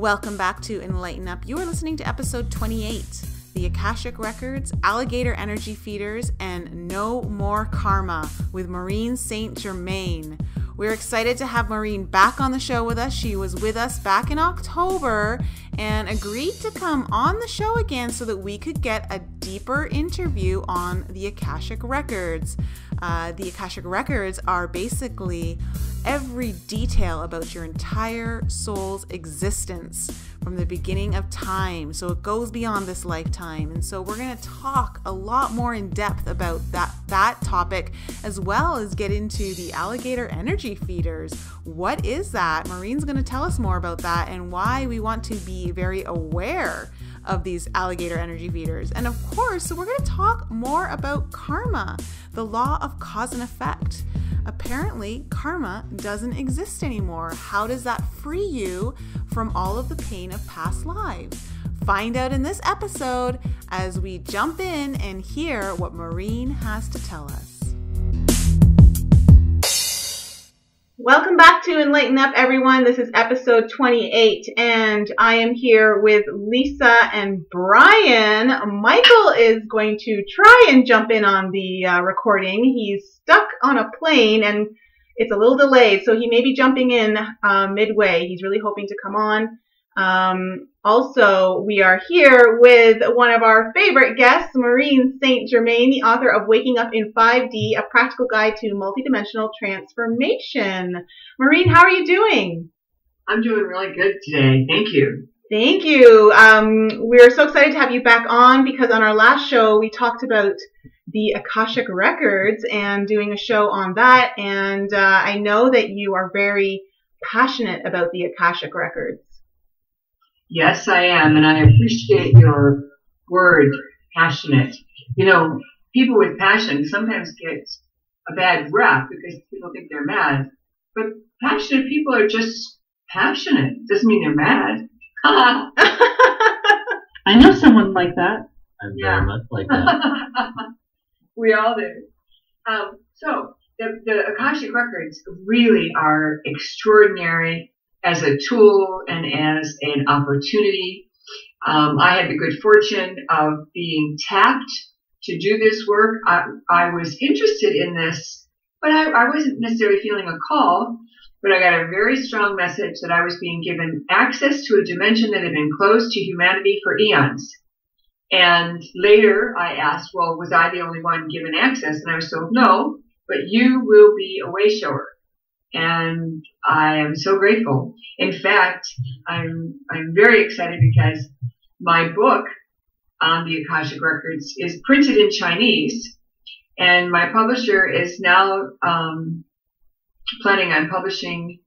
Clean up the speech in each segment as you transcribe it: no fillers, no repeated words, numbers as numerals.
Welcome back to Enlighten Up. You are listening to episode 28, the Akashic Records, Alligator Energy Feeders, and No More Karma with Maureen St Germain. We're excited to have Maureen back on the show with us. She was with us back in October and agreed to come on the show again so that we could get a deeper interview on the Akashic Records. The Akashic Records are basically every detail about your entire soul's existence from the beginning of time. So it goes beyond this lifetime. And so we're going to talk a lot more in depth about that topic, as well as get into the alligator energy feeders. What is that? Maureen's going to tell us more about that and why we want to be very aware of these alligator energy feeders. And of course, we're going to talk more about karma, the law of cause and effect. Apparently, karma doesn't exist anymore. How does that free you from all of the pain of past lives? Find out in this episode as we jump in and hear what Maureen has to tell us. Welcome back to Enlighten Up, everyone. This is episode 28, and I am here with Lisa and Brian. Michael is going to try and jump in on the recording. He's stuck on a plane, and it's a little delayed, so he may be jumping in midway. He's really hoping to come on. Also, we are here with one of our favorite guests, Maureen St Germain, the author of Waking Up in 5D, A Practical Guide to Multidimensional Transformation. Maureen, how are you doing? I'm doing really good today. Thank you. Thank you. We're so excited to have you back on because on our last show, we talked about the Akashic Records and doing a show on that. And I know that you are very passionate about the Akashic Records. Yes, I am, and I appreciate your word, passionate. You know, people with passion sometimes get a bad rap because people think they're mad. But passionate people are just passionate. Doesn't mean they're mad. I know someone like that. I'm very much like that. We all do. So, the Akashic Records really are extraordinary as a tool and as an opportunity. I had the good fortune of being tapped to do this work. I was interested in this, but I wasn't necessarily feeling a call, but I got a very strong message that I was being given access to a dimension that had been closed to humanity for eons. And later I asked, well, was I the only one given access? And I was told, no, but you will be a way shower. And I am so grateful. In fact, I'm very excited because my book on the Akashic Records is printed in Chinese, and my publisher is now planning on publishing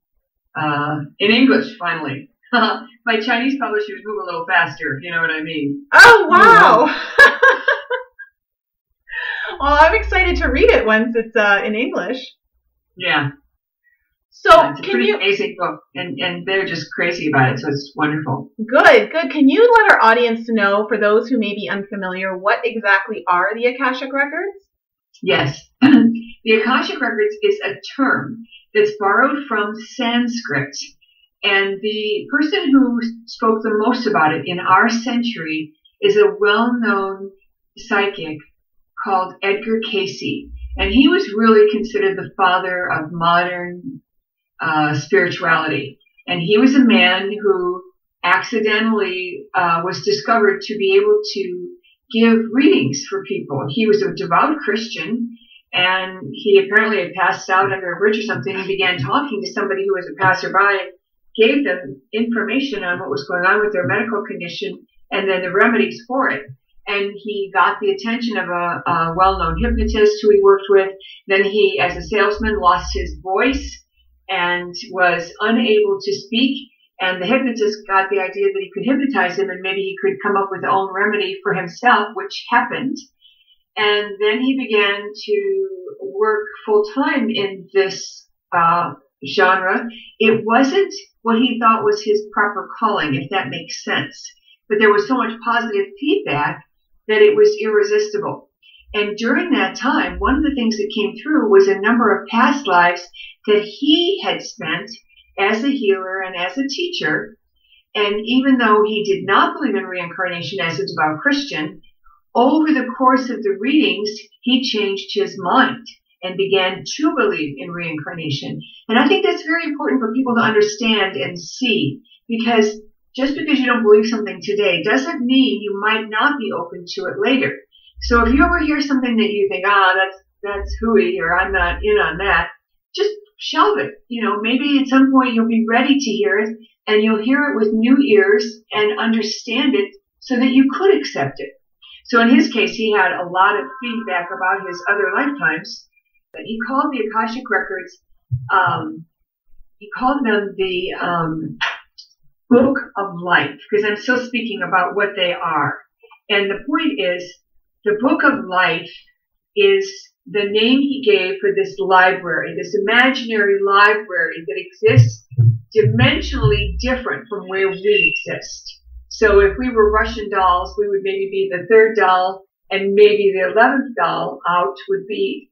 in English finally. My Chinese publishers move a little faster, if you know what I mean. Oh, wow. Well, I'm excited to read it once it's in English. Yeah. So it's a pretty amazing book, and they're just crazy about it, so it's wonderful. Good. Can you let our audience know, for those who may be unfamiliar, what exactly are the Akashic Records? Yes. The Akashic Records is a term that's borrowed from Sanskrit, and the person who spoke the most about it in our century is a well-known psychic called Edgar Cayce, and he was really considered the father of modern spirituality. And he was a man who accidentally was discovered to be able to give readings for people. He was a devout Christian, and he apparently had passed out under a bridge or something and began talking to somebody who was a passerby, gave them information on what was going on with their medical condition and then the remedies for it. And he got the attention of a well-known hypnotist who he worked with. Then he, as a salesman, lost his voice and was unable to speak. And the hypnotist got the idea that he could hypnotize him and maybe he could come up with his own remedy for himself, which happened. And then he began to work full-time in this genre. It wasn't what he thought was his proper calling, if that makes sense. But there was so much positive feedback that it was irresistible. And during that time, one of the things that came through was a number of past lives that he had spent as a healer and as a teacher And even though he did not believe in reincarnation as a devout Christian, over the course of the readings, he changed his mind and began to believe in reincarnation. And I think that's very important for people to understand and see, because just because you don't believe something today doesn't mean you might not be open to it later. So if you ever hear something that you think, that's hooey, or I'm not in on that, just shelve it. Maybe at some point you'll be ready to hear it, and you'll hear it with new ears and understand it so that you could accept it. So in his case, he had a lot of feedback about his other lifetimes. He called the Akashic Records, he called them the Book of Life, because I'm still speaking about what they are. And the point is, the Book of Life is the name he gave for this library, this imaginary library that exists dimensionally different from where we exist. So if we were Russian dolls, we would maybe be the third doll, and maybe the 11th doll out would be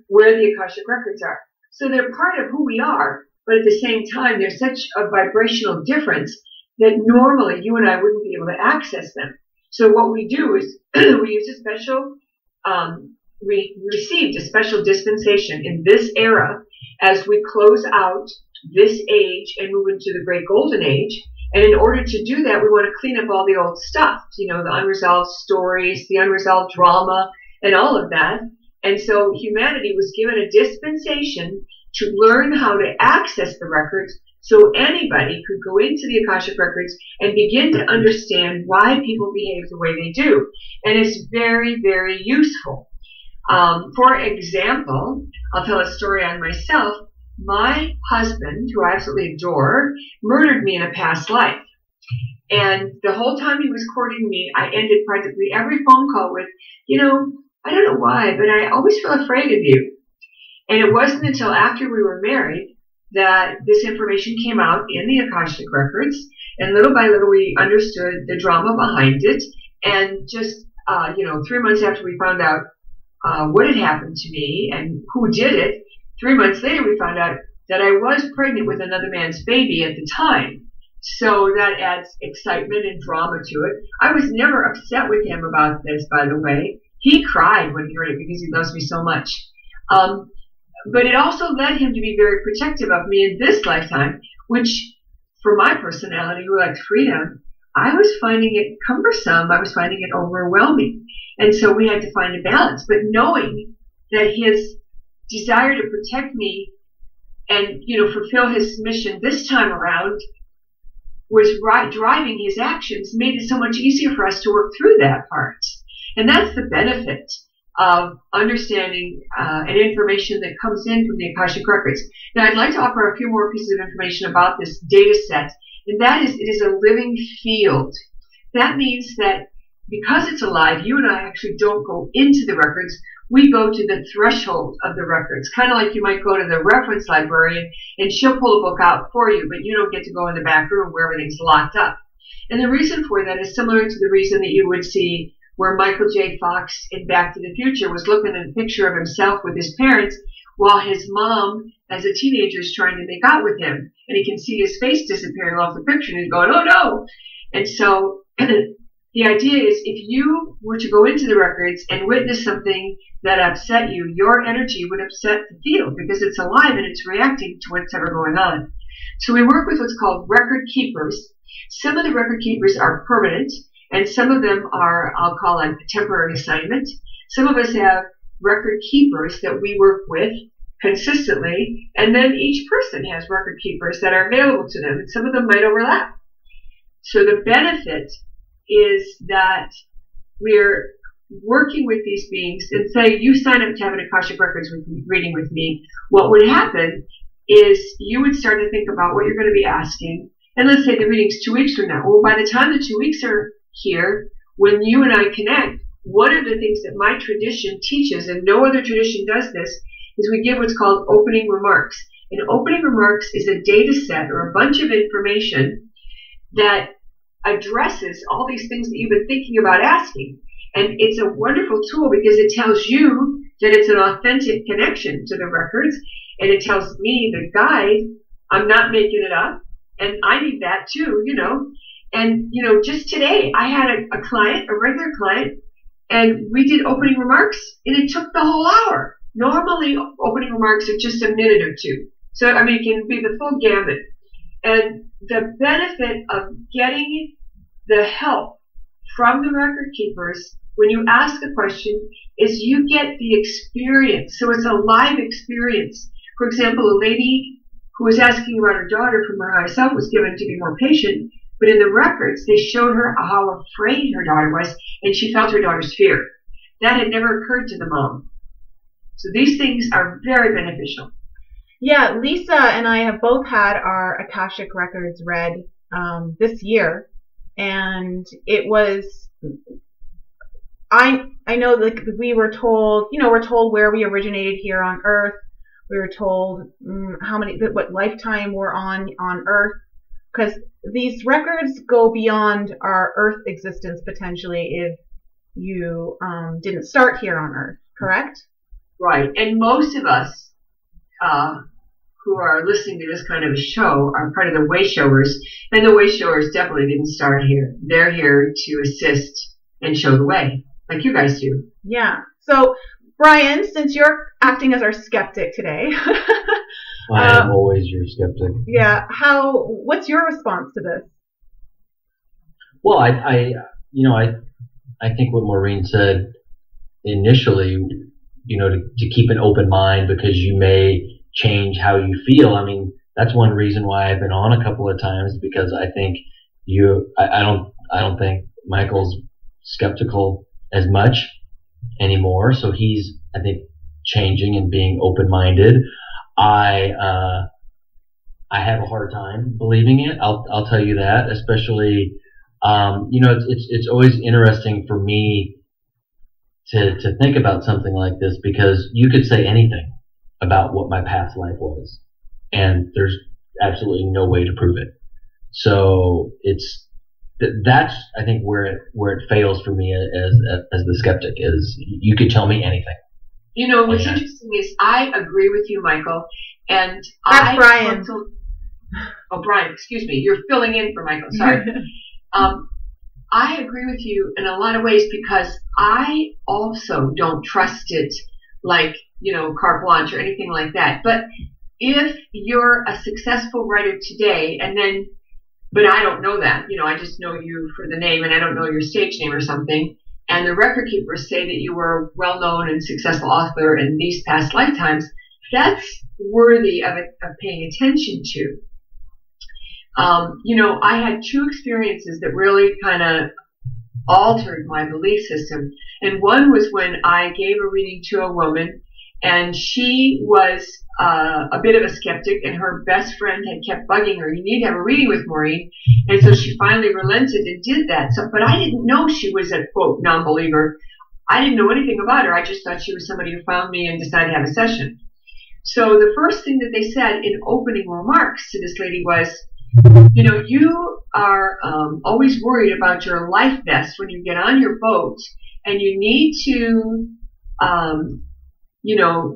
where the Akashic Records are. So they're part of who we are, but at the same time, there's such a vibrational difference that normally you and I wouldn't be able to access them. So what we do is we use a special, we received a special dispensation in this era as we close out this age and move into the Great Golden Age. And in order to do that, we want to clean up all the old stuff, the unresolved stories, the unresolved drama, and all of that. And so humanity was given a dispensation to learn how to access the records so anybody could go into the Akashic Records and begin to understand why people behave the way they do. And it's very, very useful. For example, I'll tell a story on myself. My husband, who I absolutely adore, murdered me in a past life. And the whole time he was courting me, I ended practically every phone call with, I don't know why, but I always feel afraid of you. And it wasn't until after we were married that this information came out in the Akashic Records. And little by little, we understood the drama behind it. And just, 3 months after we found out what had happened to me and who did it, 3 months later, we found out that I was pregnant with another man's baby at the time. So that adds excitement and drama to it. I was never upset with him about this, by the way. He cried when he heard it because he loves me so much. But it also led him to be very protective of me in this lifetime, which for my personality, who liked freedom, I was finding it cumbersome. I was finding it overwhelming. And so we had to find a balance. But knowing that his desire to protect me and, fulfill his mission this time around was driving his actions, made it so much easier for us to work through that part. And that's the benefit of understanding and information that comes in from the Akashic Records. Now, I'd like to offer a few more pieces of information about this data set, and that is, it is a living field. That means that because it's alive, you and I actually don't go into the records. We go to the threshold of the records, kind of like you might go to the reference librarian and she'll pull a book out for you, but you don't get to go in the back room where everything's locked up. And the reason for that is similar to the reason that you would see where Michael J. Fox in Back to the Future was looking at a picture of himself with his parents while his mom, as a teenager, is trying to make out with him. And he can see his face disappearing off the picture and he's going, oh no! And so the idea is if you were to go into the records and witness something that upset you, your energy would upset the field because it's alive and it's reacting to what's ever going on. So we work with what's called record keepers. Some of the record keepers are permanent, and some of them are, I'll call on temporary assignment. Some of us have record keepers that we work with consistently, and then each person has record keepers that are available to them, and some of them might overlap. So the benefit is that we're working with these beings, and say you sign up to have an Akashic Records reading with me, what would happen is you would start to think about what you're going to be asking. And let's say the reading's 2 weeks from now. Well, by the time the 2 weeks are here, when you and I connect, one of the things that my tradition teaches, and no other tradition does this, is we give what's called opening remarks. And opening remarks is a data set or a bunch of information that addresses all these things that you've been thinking about asking. And it's a wonderful tool because it tells you that it's an authentic connection to the records, and it tells me, the guide, I'm not making it up, And I need that too, And, just today I had a client, a regular client, and we did opening remarks, and it took the whole hour. Normally, opening remarks are just a minute or two. So, it can be the full gamut. And the benefit of getting the help from the record keepers when you ask a question is you get the experience. So it's a live experience. For example, a lady who was asking about her daughter from her higher self was given to be more patient, but in the records, they showed her how afraid her daughter was, and she felt her daughter's fear. That had never occurred to the mom. So these things are very beneficial. Yeah, Lisa and I have both had our Akashic Records read this year, and it was, I know, like, we were told, we're told where we originated here on Earth. We were told what lifetime we're on Earth, because these records go beyond our Earth existence potentially if you didn't start here on Earth, correct? Right, and most of us who are listening to this kind of a show are part of the way showers, and the way showers definitely didn't start here. They're here to assist and show the way, like you guys do. Yeah. So, Brian, since you're acting as our skeptic today, I am always your skeptic. Yeah. What's your response to this? Well, I think what Maureen said initially, to keep an open mind because you may change how you feel. That's one reason why I've been on a couple of times, because I think I don't think Michael's skeptical as much anymore. So he's, I think, changing and being open-minded. I have a hard time believing it. I'll tell you that, especially, it's always interesting for me to think about something like this, because you could say anything about what my past life was, and there's absolutely no way to prove it. So that's, I think, where it fails for me as the skeptic, is you could tell me anything. What's interesting is I agree with you, Michael, and that's Brian. Brian, excuse me, you're filling in for Michael. Sorry. I agree with you in a lot of ways, because I also don't trust it like, carte blanche or anything like that. But if you're a successful writer today, but I don't know that, I just know you for the name and I don't know your stage name or something, and the record keepers say that you were a well-known and successful author in these past lifetimes, that's worthy of paying attention to. I had two experiences that really kind of altered my belief system. And one was when I gave a reading to a woman, and she was a bit of a skeptic, and her best friend had kept bugging her, you need to have a reading with Maureen. And so she finally relented and did that. But I didn't know she was a, quote, non-believer. I didn't know anything about her. I just thought she was somebody who found me and decided to have a session. So the first thing that they said in opening remarks to this lady was, you are always worried about your life vest when you get on your boat, and you need to,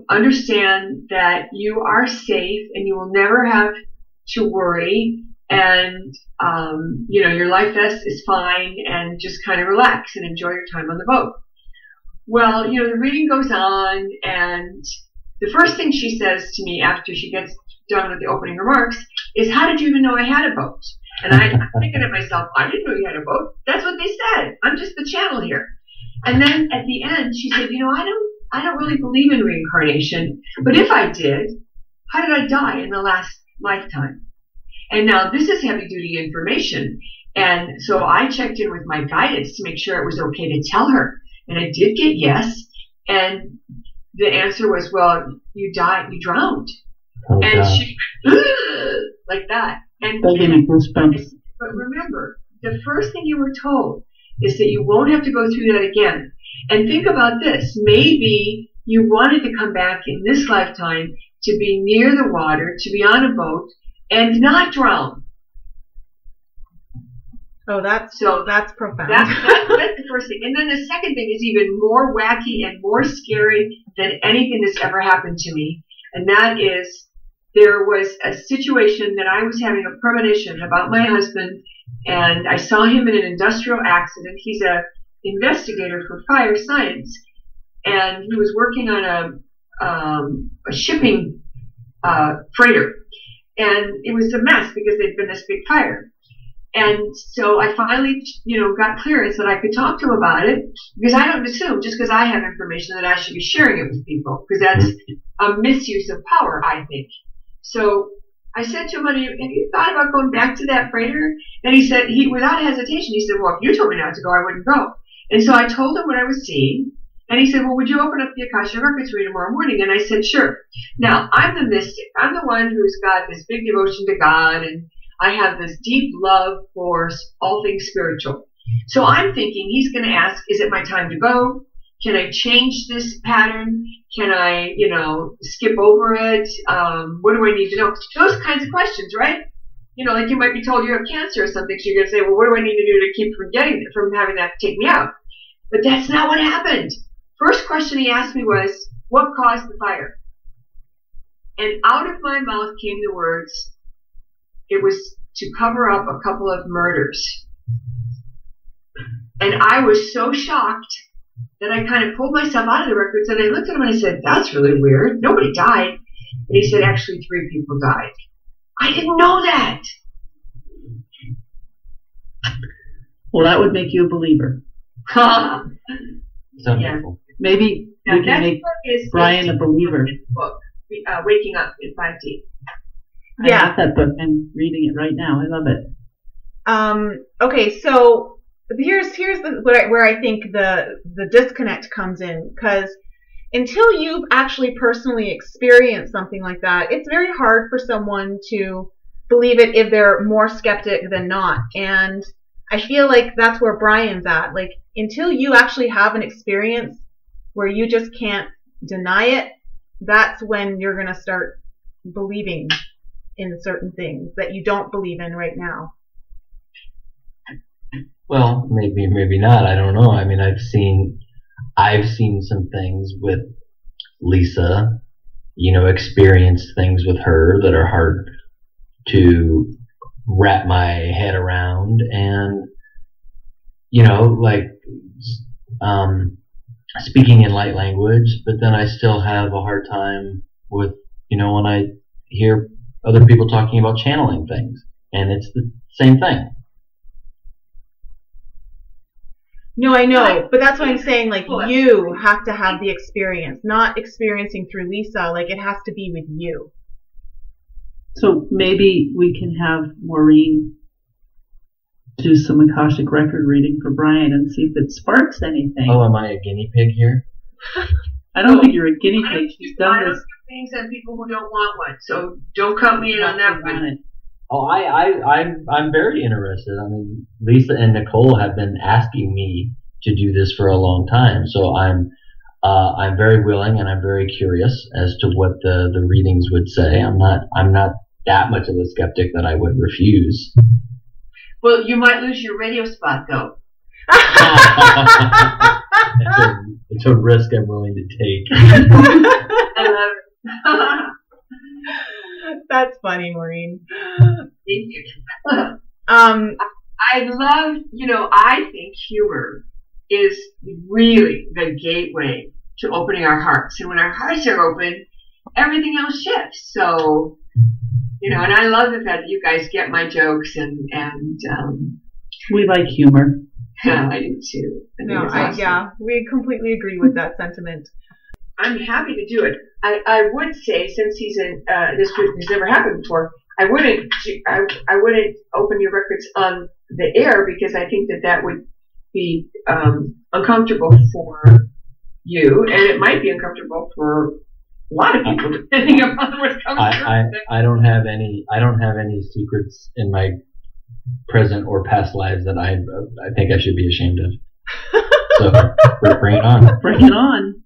understand that you are safe and you will never have to worry, and, your life vest is fine, and just kind of relax and enjoy your time on the boat. Well, the reading goes on, and the first thing she says to me after she gets done with the opening remarks is, how did you even know I had a boat? And I'm thinking to myself, I didn't know you had a boat. That's what they said. I'm just the channel here. And then at the end, she said, I don't really believe in reincarnation, but if I did, how did I die in the last lifetime? And now this is heavy duty information. And so I checked in with my guidance to make sure it was okay to tell her. And I did get yes. And the answer was, well, you drowned. Oh, and gosh. she like that. And but remember, the first thing you were told is that you won't have to go through that again. And think about this. Maybe you wanted to come back in this lifetime to be near the water, to be on a boat, and not drown. Oh, that's profound. That's the first thing. And then the second thing is even more wacky and more scary than anything that's ever happened to me. And that is there was a situation that I was having a premonition about my husband, and I saw him in an industrial accident. He's a investigator for fire science, and he was working on a shipping freighter, and it was a mess because there'd been this big fire. And so I finally, got clearance that I could talk to him about it, because I don't assume just because I have information that I should be sharing it with people, because that's a misuse of power, I think. So I said to him, have you thought about going back to that freighter? And he said, without hesitation, he said, well, if you told me not to go, I wouldn't go. And so I told him what I was seeing. And he said, well, would you open up the Akashic Records for me tomorrow morning? And I said, sure. Now, I'm the mystic. I'm the one who's got this big devotion to God, and I have this deep love for all things spiritual. So I'm thinking he's going to ask, is it my time to go? Can I change this pattern? Can I, skip over it? What do I need to know? Those kinds of questions, right? Like you might be told you have cancer or something, so you're going to say, well, what do I need to do to keep from having that take me out? But that's not what happened. First question he asked me was, what caused the fire? And out of my mouth came the words, it was to cover up a couple of murders. And I was so shocked that I kind of pulled myself out of the records, and I looked at him and I said, that's really weird. Nobody died. And he said, actually 3 people died. I didn't know that. Well, that would make you a believer. Yeah. Maybe we can make Brian a believer. Book, Waking Up in 5D. I have that book. I'm reading it right now. I love it. Okay, so here's where I think the disconnect comes in, because until you've actually personally experienced something like that, it's very hard for someone to believe it if they're more skeptic than not. And I feel like that's where Brian's at. Like, until you actually have an experience where you just can't deny it, that's when you're going to start believing in certain things that you don't believe in right now. Well, maybe not. I don't know. I mean, I've seen some things with Lisa, experienced things with her that are hard to wrap my head around, and speaking in light language, but then I still have a hard time with when I hear other people talking about channeling things, and it's the same thing. No, I know, but that's what I'm saying. Like, you have to have the experience, not experiencing through Lisa. Like, it has to be with you. So maybe we can have Maureen do some Akashic record reading for Brian and see if it sparks anything. Oh, am I a guinea pig here? I don't think you're a guinea pig. She's done this. Things on people who don't want one, so don't count me in on that one. Oh, I'm very interested. I mean, Lisa and Nicole have been asking me to do this for a long time, so I'm very willing, and I'm very curious as to what the readings would say. I'm not that much of a skeptic that I would refuse. Well, you might lose your radio spot, though. It's a risk I'm willing to take. I love it. That's funny, Maureen. Thank you. I love, I think humor is really the gateway to opening our hearts. And when our hearts are open, everything else shifts. So, and I love the fact that you guys get my jokes and we like humor. I do too. Yeah, we completely agree with that sentiment. I'm happy to do it. I would say, since this has never happened before, I wouldn't open your records on the air, because I think that would be uncomfortable for you, and it might be uncomfortable for a lot of people, depending upon what comes through. I don't have any secrets in my present or past lives that I think I should be ashamed of. So bring it on. Bring it on.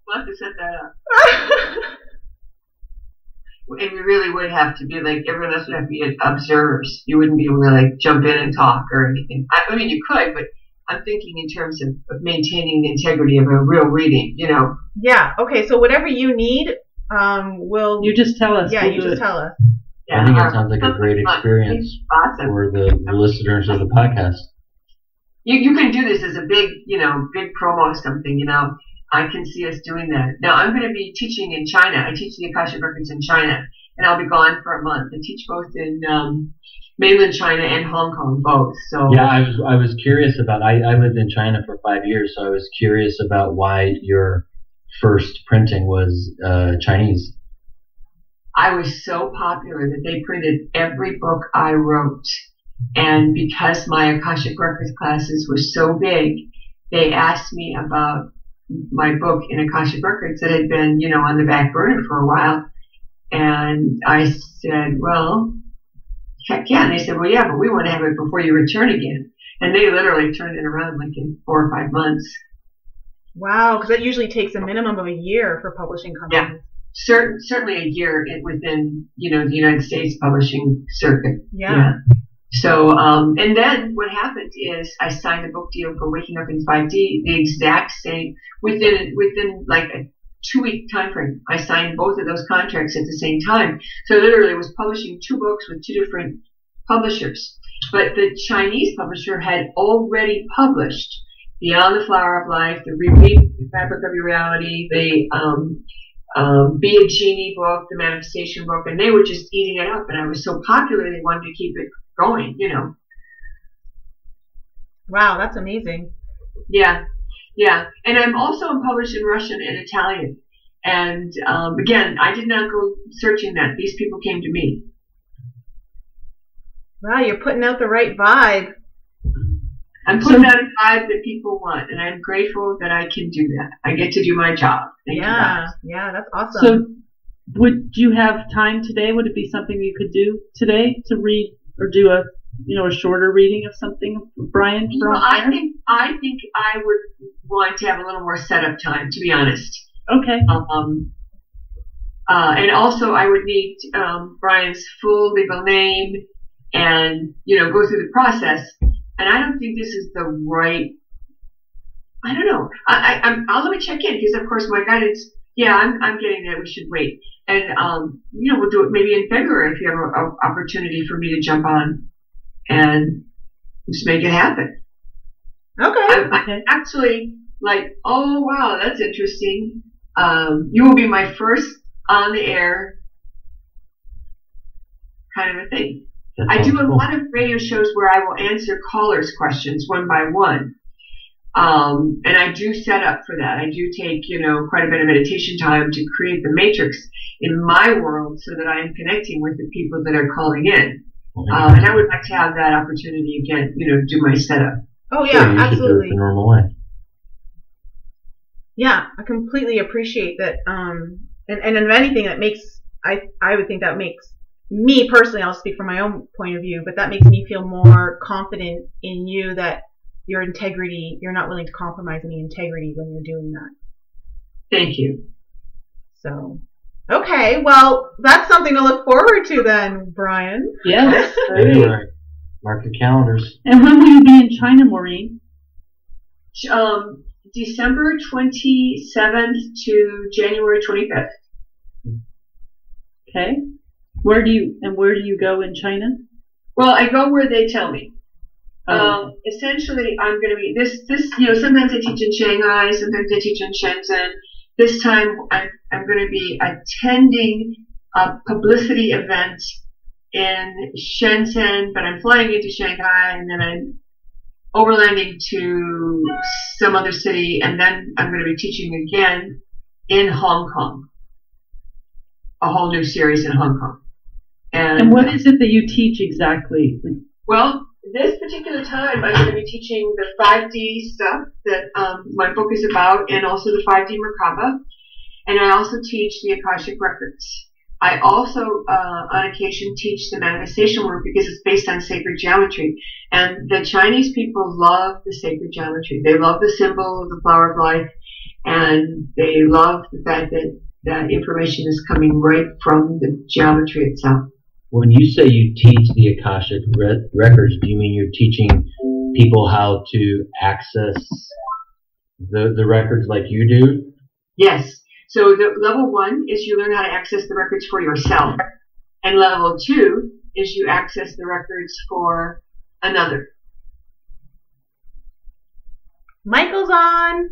We'll have to set that up. And we really would have to be like, everyone else would have to be observers. You wouldn't be able to jump in and talk or anything. I mean, you could, but I'm thinking in terms of maintaining the integrity of a real reading, you know. Yeah. Okay. So whatever you need, you just tell us. Yeah, we'll you just tell us. Yeah, I think it sounds like a great experience for the listeners of the podcast. You can do this as a big, big promo or something, I can see us doing that. Now, I'm going to be teaching in China. I teach the Akashic Records in China, and I'll be gone for a month. I teach both in mainland China and Hong Kong, both. So yeah, I was curious about. I lived in China for 5 years, so I was curious about why your first printing was Chinese. I was so popular that they printed every book I wrote. And because my Akashic Records classes were so big, they asked me about my book in Akashic Records that had been, on the back burner for a while. And I said, well, heck yeah. And they said, well, yeah, but we want to have it before you return again. And they literally turned it around like in 4 or 5 months. Wow, because that usually takes a minimum of a year for publishing companies. Yeah. Certainly a year within, the United States publishing circuit. Yeah. So, and then what happened is I signed a book deal for Waking Up in 5D, the exact same, within like a 2-week time frame. I signed both of those contracts at the same time. So literally was publishing 2 books with 2 different publishers. But the Chinese publisher had already published Beyond the Flower of Life, the Reweave the Fabric of Your Reality, the Be a Genie book, the Manifestation book, and they were just eating it up. And I was so popular, they wanted to keep it going, Wow, that's amazing. Yeah. And I'm also published in Russian and Italian. And again, I did not go searching that. These people came to me. Wow, you're putting out the right vibe. I'm putting out a vibe that people want, and I'm grateful that I can do that. I get to do my job. Thank you guys. Yeah, that's awesome. So, would you have time today? Would it be something you could do today to read or do a shorter reading of something, Brian? I think I would want to have a little more setup time, to be honest. Okay. And also I would need Brian's full legal name and go through the process. And I don't think this is the right. I don't know. I'll let me check in because of course my guidance. Yeah, I'm getting there. We should wait. And, we'll do it maybe in February if you have an opportunity for me to jump on and just make it happen. Okay. I'm actually like, oh, wow, that's interesting. You will be my first on the air kind of a thing. I do a lot of radio shows where I will answer callers' questions one by one. And I do set up for that. I do take, quite a bit of meditation time to create the matrix in my world so that I am connecting with the people that are calling in. And I would like to have that opportunity again, do my setup. Oh yeah, you absolutely. should do it the normal way. Yeah, I completely appreciate that. And if anything, that makes, I would think that makes me personally, I'll speak from my own point of view, but that makes me feel more confident in you that your integrity, you're not willing to compromise any integrity when you're doing that. Thank you. So, okay, well, that's something to look forward to then, Brian. Yes. Right. Mark your calendars. And when will you be in China, Maureen? December 27th to January 25th. Okay. Where do you go in China? Well, I go where they tell me. Essentially, I'm going to be this. Sometimes I teach in Shanghai, sometimes I teach in Shenzhen. This time, I'm going to be attending a publicity event in Shenzhen, but I'm flying into Shanghai, and then I'm overlanding to some other city, and then I'm going to be teaching again in Hong Kong. A whole new series in Hong Kong. And what is it that you teach exactly? Well, this particular time, I'm going to be teaching the 5D stuff that my book is about, and also the 5D Merkaba. And I also teach the Akashic Records. I also, on occasion, teach the manifestation work because it's based on sacred geometry. And the Chinese people love the sacred geometry. They love the symbol of the flower of life, and they love the fact that that information is coming right from the geometry itself. When you say you teach the Akashic Records, do you mean you're teaching people how to access the records like you do? Yes. So the level 1 is you learn how to access the records for yourself. And level 2 is you access the records for another. Michael's on.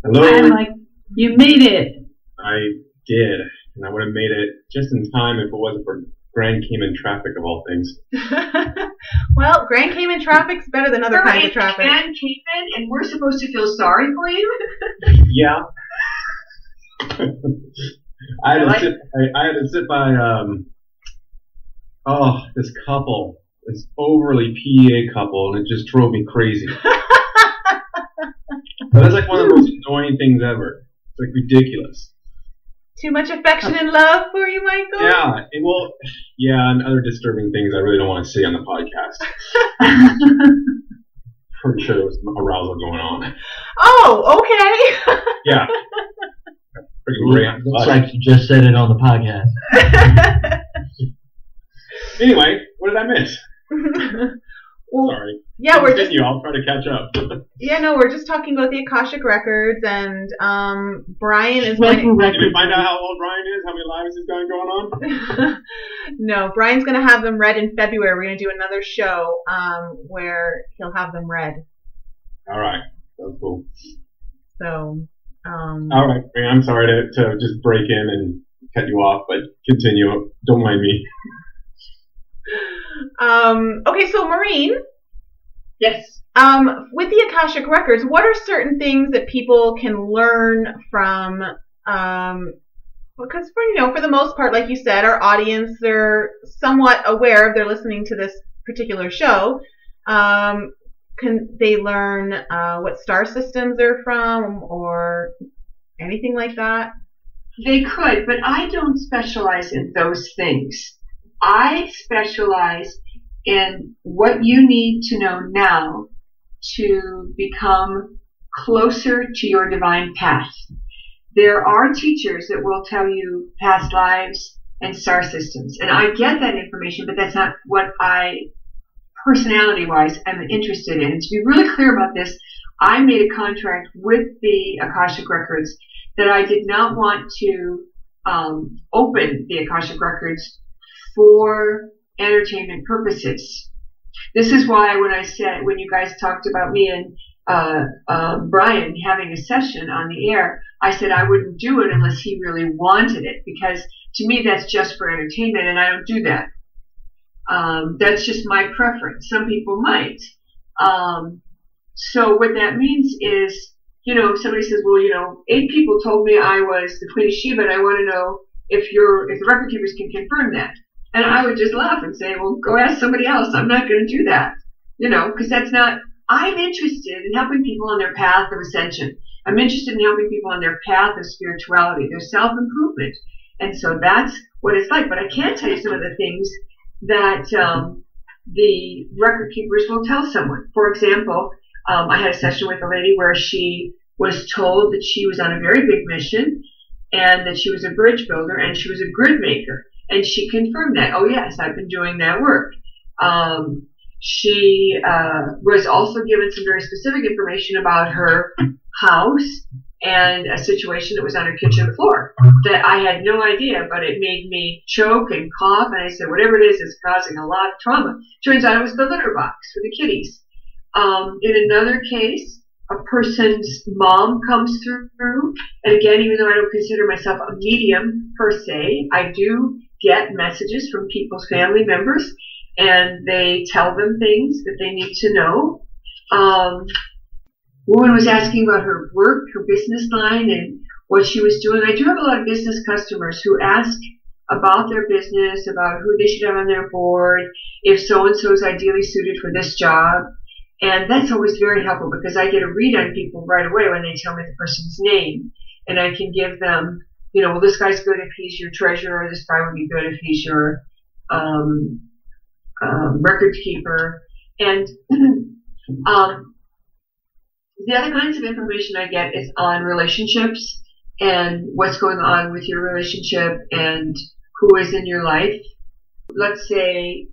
Hello. I'm like, you made it. I did, and I would have made it just in time if it wasn't for Grand Cayman traffic of all things. Well, Grand Cayman traffic's better than other kinds of traffic. Grand Cayman, and we're supposed to feel sorry for you? Yeah. I had to sit by this couple, this overly PA couple, and it just drove me crazy. That's like one of the most annoying things ever. It's like ridiculous. Too much affection and love for you, Michael? Yeah, and other disturbing things I really don't want to say on the podcast. Pretty sure there was some arousal going on. Oh, okay. Yeah. Freaking great. Looks like you just said it on the podcast. Anyway, what did I miss? Well, sorry. Yeah, we're just. I'll try to catch up. Yeah, no, we're just talking about the Akashic Records, and Brian is. Did we find out how old Brian is? How many lives he's got going on? No, Brian's going to have them read in February. We're going to do another show where he'll have them read. All right, that's cool. So. All right, I'm sorry to just break in and cut you off, but continue. Don't mind me. Okay, so Maureen. Yes. With the Akashic Records, what are certain things that people can learn from? Because for the most part, like you said, our audience, they're somewhat aware if they're listening to this particular show. Can they learn what star systems they're from or anything like that? They could, but I don't specialize in those things. I specialize in what you need to know now to become closer to your divine path. There are teachers that will tell you past lives and star systems, and I get that information, but that's not what I, personality-wise, am interested in. And to be really clear about this, I made a contract with the Akashic Records that I did not want to open the Akashic Records for entertainment purposes. This is why when you guys talked about me and Brian having a session on the air, I said I wouldn't do it unless he really wanted it, because to me that's just for entertainment and I don't do that. That's just my preference. Some people might. So what that means is, somebody says, well, 8 people told me I was the Queen of Sheba, and I want to know if the record keepers can confirm that. And I would just laugh and say, well, go ask somebody else. I'm not going to do that, because that's not. I'm interested in helping people on their path of ascension. I'm interested in helping people on their path of spirituality, their self-improvement. And so that's what it's like. But I can tell you some of the things that the record keepers will tell someone. For example, I had a session with a lady where she was told that she was on a very big mission and that she was a bridge builder and she was a grid maker. And she confirmed that. Oh, yes, I've been doing that work. She was also given some very specific information about her house and a situation that was on her kitchen floor that I had no idea, but it made me choke and cough. And I said, whatever it is causing a lot of trauma. Turns out it was the litter box for the kitties. In another case, a person's mom comes through. And again, even though I don't consider myself a medium per se, I do get messages from people's family members, and they tell them things that they need to know. Woman was asking about her work, her business line, and what she was doing. I do have a lot of business customers who ask about their business, about who they should have on their board, if so-and-so is ideally suited for this job. And that's always very helpful because I get a read on people right away when they tell me the person's name. And I can give them, well, this guy's good if he's your treasurer. This guy would be good if he's your record keeper. And the other kinds of information I get is on relationships and what's going on with your relationship and who is in your life. Let's say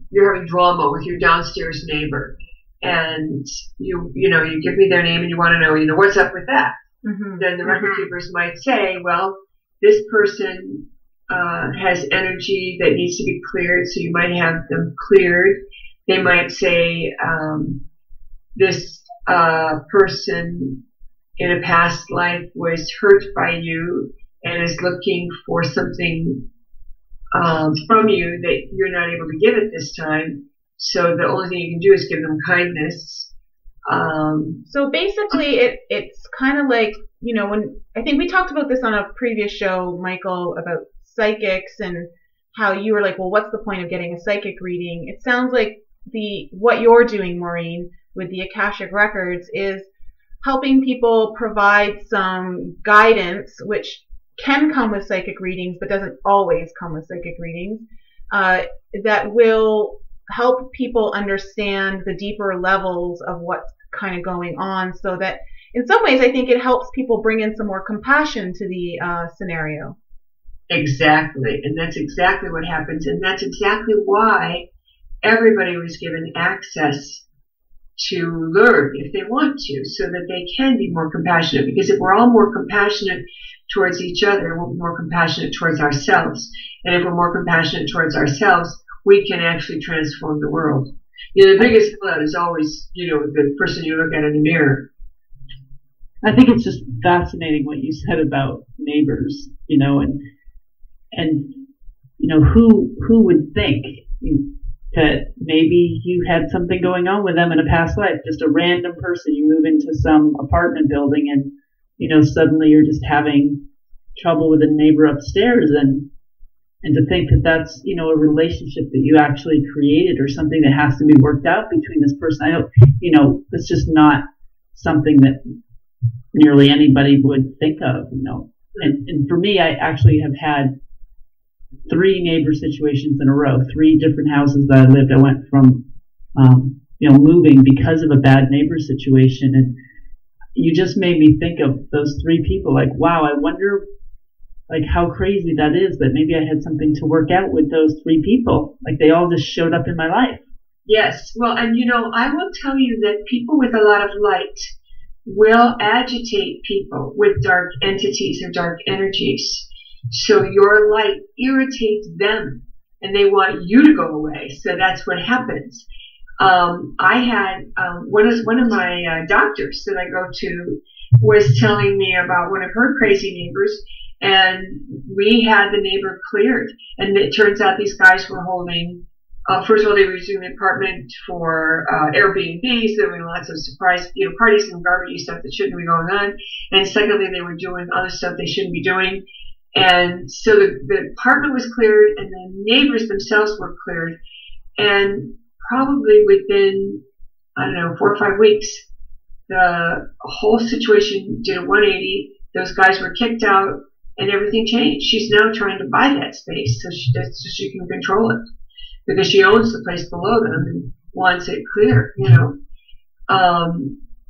you're having drama with your downstairs neighbor, and you give me their name and you want to know, what's up with that. Mm-hmm. Then the record keepers might say, well, this person has energy that needs to be cleared, so you might have them cleared. They might say, this person in a past life was hurt by you and is looking for something from you that you're not able to give at this time. So the only thing you can do is give them kindness. So basically, it's kind of like, when I think we talked about this on a previous show, Michael, about psychics and how you were like, well, what's the point of getting a psychic reading? It sounds like what you're doing, Maureen, with the Akashic Records is helping people provide some guidance, which can come with psychic readings, but doesn't always come with psychic readings, that will help people understand the deeper levels of what's kind of going on, so that in some ways I think it helps people bring in some more compassion to the scenario. Exactly. And that's exactly what happens. And that's exactly why everybody was given access to learn if they want to, so that they can be more compassionate. Because if we're all more compassionate towards each other, we're more compassionate towards ourselves. And if we're more compassionate towards ourselves, we can actually transform the world. The biggest sellout is always, the person you look at in the mirror. I think it's just fascinating what you said about neighbors, and who would think that maybe you had something going on with them in a past life, just a random person. You move into some apartment building and, suddenly you're just having trouble with a neighbor upstairs, and to think that that's, a relationship that you actually created or something that has to be worked out between this person. I don't, it's just not something that nearly anybody would think of, And for me, I actually have had 3 neighbor situations in a row, 3 different houses that I lived. I went from, moving because of a bad neighbor situation. And you just made me think of those 3 people, like, wow, I wonder, like, how crazy that is that maybe I had something to work out with those 3 people. Like, they all just showed up in my life. Yes. Well, and I will tell you that people with a lot of light will agitate people with dark entities or dark energies. So your light irritates them and they want you to go away. So that's what happens. I had one of my doctors that I go to was telling me about one of her crazy neighbors, and we had the neighbor cleared. And it turns out these guys were holding, first of all, they were using the apartment for Airbnb, so they were doing lots of surprise, parties and garbagey stuff that shouldn't be going on. And secondly, they were doing other stuff they shouldn't be doing. And so the apartment was cleared, and the neighbors themselves were cleared. And probably within, 4 or 5 weeks, the whole situation did a 180. Those guys were kicked out, and everything changed. She's now trying to buy that space so she can control it, because she owns the place below them and wants it clear, And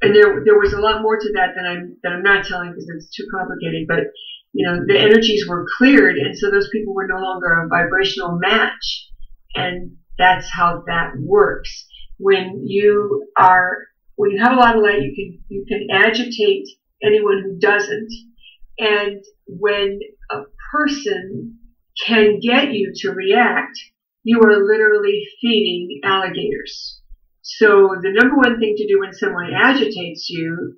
there was a lot more to that that I'm not telling because it's too complicated. But the energies were cleared, and so those people were no longer a vibrational match, and that's how that works. When you have a lot of light, you can agitate anyone who doesn't, and when a person can get you to react, you are literally feeding alligators. So the number one thing to do when someone agitates you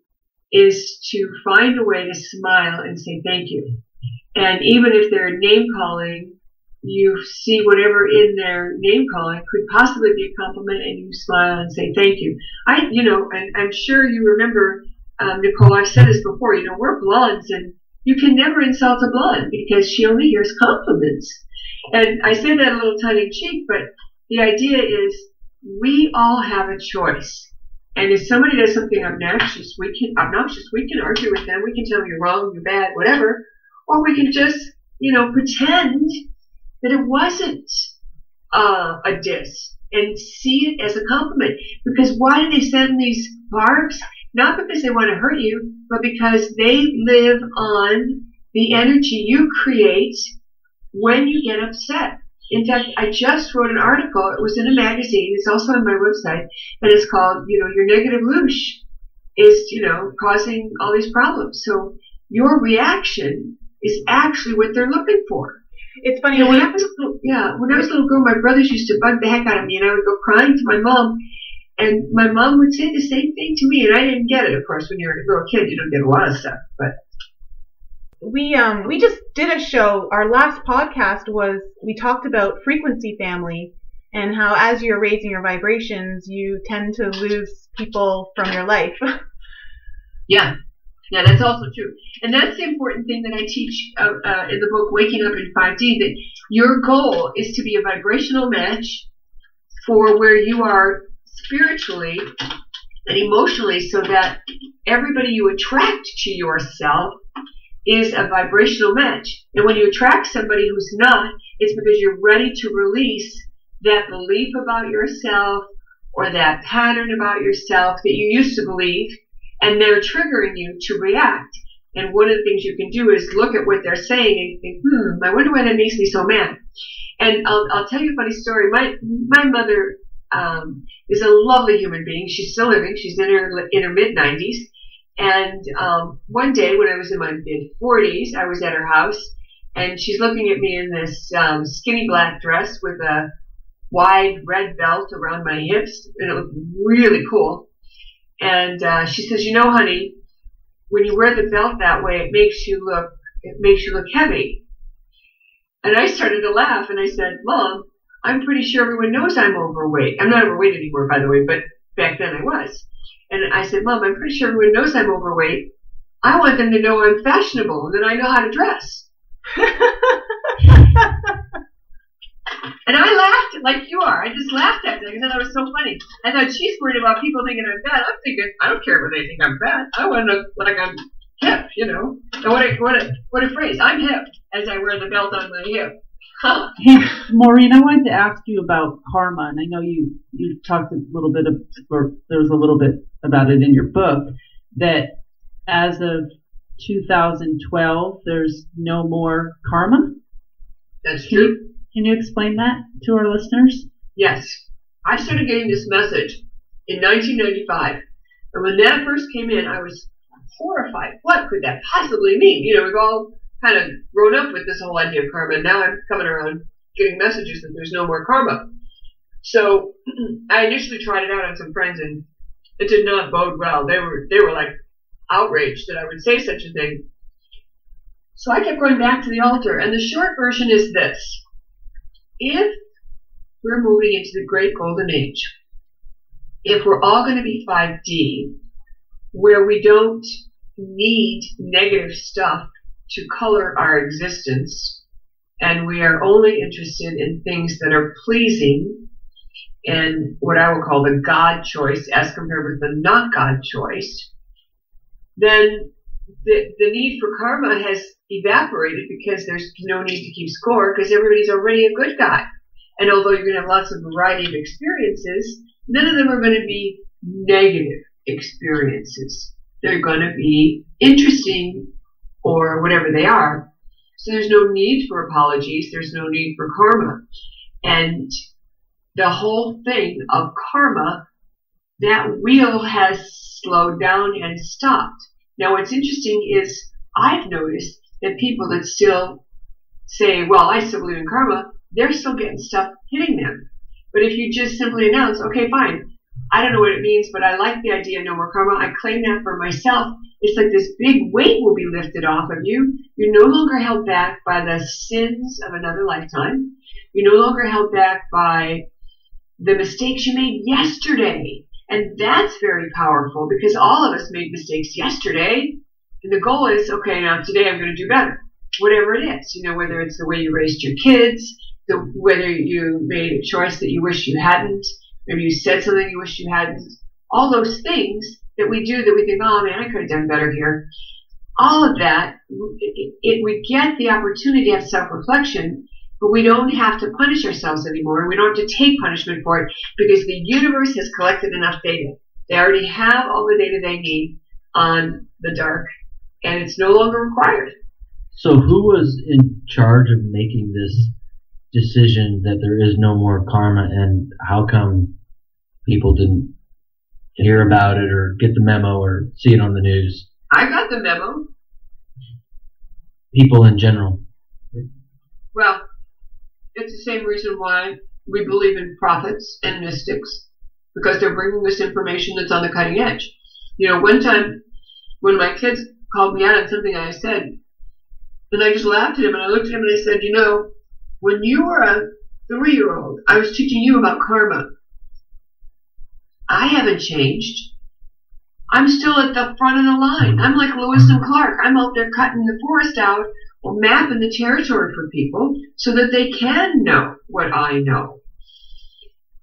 is to find a way to smile and say thank you. And even if they're name calling, you see whatever in their name calling could possibly be a compliment, and you smile and say thank you. And I'm sure you remember, Nicole, I've said this before, we're blondes, and you can never insult a blonde because she only hears compliments. And I say that a little tongue in cheek, but the idea is we all have a choice. And if somebody does something obnoxious, we can argue with them. We can tell them you're wrong, you're bad, whatever. Or we can just, pretend that it wasn't a diss and see it as a compliment. Because why do they send these barbs? Not because they want to hurt you, but because they live on the energy you create when you get upset. In fact, I just wrote an article. It was in a magazine. It's also on my website. And it's called, your negative loosh is, causing all these problems. So your reaction is actually what they're looking for. It's funny. When I was a little girl, my brothers used to bug the heck out of me, and I would go crying to my mom, and my mom would say the same thing to me, and I didn't get it. Of course, when you're a little kid, you don't get a lot of stuff, but. We just did a show. Our last podcast we talked about frequency family and how as you're raising your vibrations, you tend to lose people from your life. Yeah, that's also true. And that's the important thing that I teach in the book, Waking Up in 5D, that your goal is to be a vibrational match for where you are spiritually and emotionally, so that everybody you attract to yourself is a vibrational match. And when you attract somebody who's not, it's because you're ready to release that belief about yourself or that pattern about yourself that you used to believe, and they're triggering you to react. And one of the things you can do is look at what they're saying and think, I wonder why that makes me so mad. And I'll tell you a funny story. My mother is a lovely human being. She's still living. She's in her mid-90s. And one day when I was in my mid-40s, I was at her house, and she's looking at me in this skinny black dress with a wide red belt around my hips, and it looked really cool. And she says, honey, when you wear the belt that way, it makes you look heavy. And I started to laugh, and I said, Mom, I'm pretty sure everyone knows I'm overweight. I'm not overweight anymore, by the way, but back then I was. And I said, Mom, I'm pretty sure everyone knows I'm overweight. I want them to know I'm fashionable and that I know how to dress. And I laughed like you are. I just laughed at it because that was so funny. I thought, she's worried about people thinking I'm fat. I'm thinking, I don't care what they think I'm fat. I want to look like I'm hip, And what a phrase. I'm hip as I wear the belt on my hip. Huh. Hey, Maureen, I wanted to ask you about karma, and I know you talked a little bit there was a little bit about it in your book, that as of 2012, there's no more karma? That's true. Can you explain that to our listeners? Yes. I started getting this message in 1995, and when that first came in, I was horrified. What could that possibly mean? We've all kind of grown up with this whole idea of karma, and now I'm coming around getting messages that there's no more karma. So I initially tried it out on some friends, and it did not bode well. They were like outraged that I would say such a thing. So I kept going back to the altar, and the short version is this. If we're moving into the great golden age, if we're all going to be 5D, where we don't need negative stuff to color our existence, and we are only interested in things that are pleasing and what I will call the God choice as compared with the not God choice, then the need for karma has evaporated because there's no need to keep score because everybody's already a good guy. And although you're going to have lots of variety of experiences, none of them are going to be negative experiences. They're going to be interesting or whatever they are. So there's no need for apologies. There's no need for karma. And the whole thing of karma, that wheel has slowed down and stopped. Now what's interesting is I've noticed that people that still say, well, I still believe in karma, they're still getting stuff hitting them. But if you just simply announce, okay, fine, I don't know what it means, but I like the idea of no more karma. I claim that for myself. It's like this big weight will be lifted off of you. You're no longer held back by the sins of another lifetime. You're no longer held back by the mistakes you made yesterday. And that's very powerful because all of us made mistakes yesterday. And the goal is, okay, now today I'm going to do better. Whatever it is, whether it's the way you raised your kids, whether you made a choice that you wish you hadn't, maybe you said something you wish you hadn't, all those things that we do that we think, oh man, I could have done better here. All of that, we get the opportunity to have self-reflection, but we don't have to punish ourselves anymore. We don't have to take punishment for it because the universe has collected enough data. They already have all the data they need on the dark, and it's no longer required. So who was in charge of making this decision that there is no more karma, and how come people didn't hear about it or get the memo or see it on the news? I got the memo. People in general. Well, it's the same reason why we believe in prophets and mystics, because they're bringing us information that's on the cutting edge. You know, one time when my kids called me out on something I said, and I just laughed at him, and I looked at him and I said, you know, when you were a 3-year-old, I was teaching you about karma. I haven't changed. I'm still at the front of the line. I'm like Lewis and Clark. I'm out there cutting the forest out or mapping the territory for people so that they can know what I know.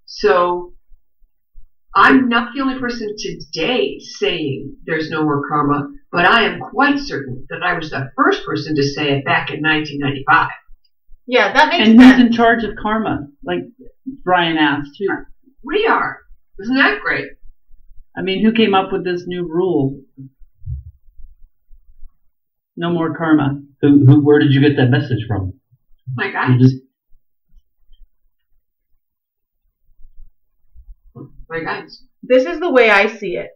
So I'm not the only person today saying there's no more karma, but I am quite certain that I was the first person to say it back in 1995. Yeah, that makes sense. sense. And who's in charge of karma? Like Brian asked, too. We are. Isn't that great? I mean, who came up with this new rule? No more karma. Where did you get that message from? My guys. My guys. This is the way I see it.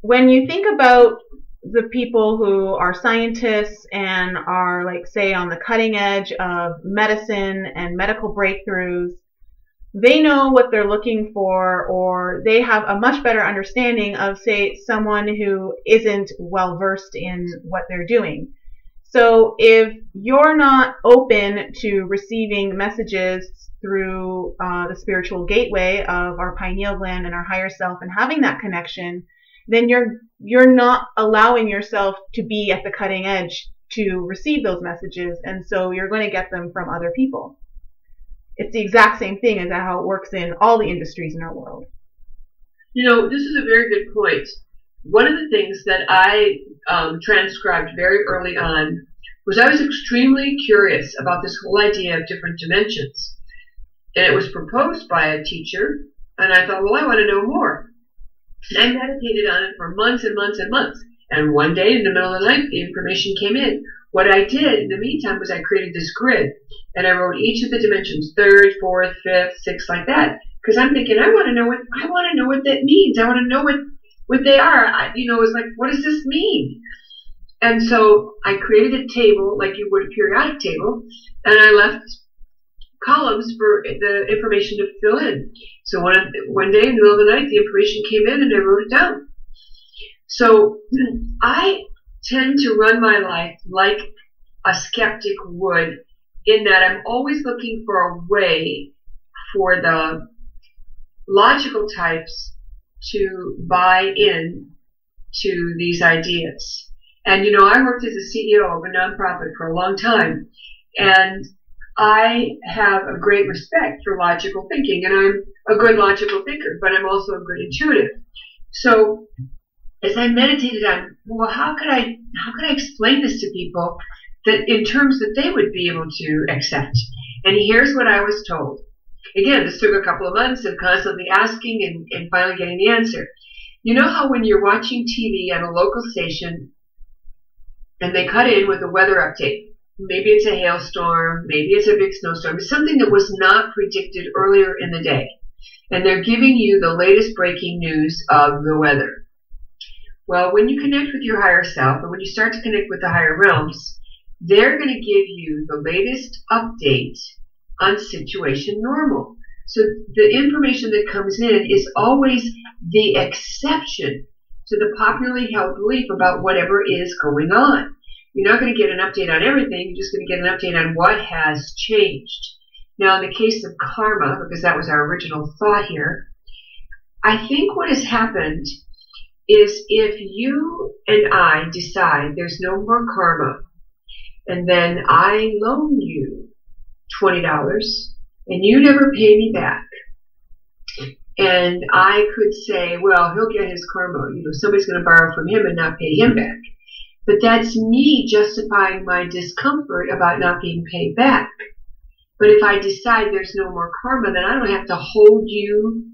When you think about the people who are scientists and are, like, say, on the cutting edge of medicine and medical breakthroughs, they know what they're looking for, or they have a much better understanding of, say, someone who isn't well versed in what they're doing. So if you're not open to receiving messages through the spiritual gateway of our pineal gland and our higher self and having that connection, then you're not allowing yourself to be at the cutting edge to receive those messages, and so you're going to get them from other people. It's the exact same thing as how it works in all the industries in our world. You know, this is a very good point. One of the things that I transcribed very early on was I was extremely curious about this whole idea of different dimensions. And it was proposed by a teacher, and I thought, well, I want to know more. And I meditated on it for months and months and months. And one day in the middle of the night, the information came in. What I did in the meantime was I created this grid, and I wrote each of the dimensions, 3rd, 4th, 5th, 6th, like that. Because I'm thinking, I want to know what that means. I want to know what they are. It was like, what does this mean? And so I created a table like you would a periodic table, and I left columns for the information to fill in. So one day in the middle of the night, the information came in, and I wrote it down. So I tend to run my life like a skeptic would, in that I'm always looking for a way for the logical types to buy in to these ideas. And, I worked as a CEO of a nonprofit for a long time, and I have a great respect for logical thinking, and I'm a good logical thinker, but I'm also a good intuitive. So as I meditated on, well, how could I explain this to people that in terms that they would be able to accept? And here's what I was told. Again, this took a couple of months of constantly asking and finally getting the answer. You know how when you're watching TV on a local station and they cut in with a weather update, maybe it's a hailstorm, maybe it's a big snowstorm, it's something that was not predicted earlier in the day, and they're giving you the latest breaking news of the weather. Well, when you connect with your higher self, and when you start to connect with the higher realms, they're going to give you the latest update on situation normal. So the information that comes in is always the exception to the popularly held belief about whatever is going on. You're not going to get an update on everything, you're just going to get an update on what has changed. Now, in the case of karma, because that was our original thought here, I think what has happened is if you and I decide there's no more karma, and then I loan you $20, and you never pay me back, and I could say, well, he'll get his karma. Somebody's going to borrow from him and not pay him back. But that's me justifying my discomfort about not being paid back. But if I decide there's no more karma, then I don't have to hold you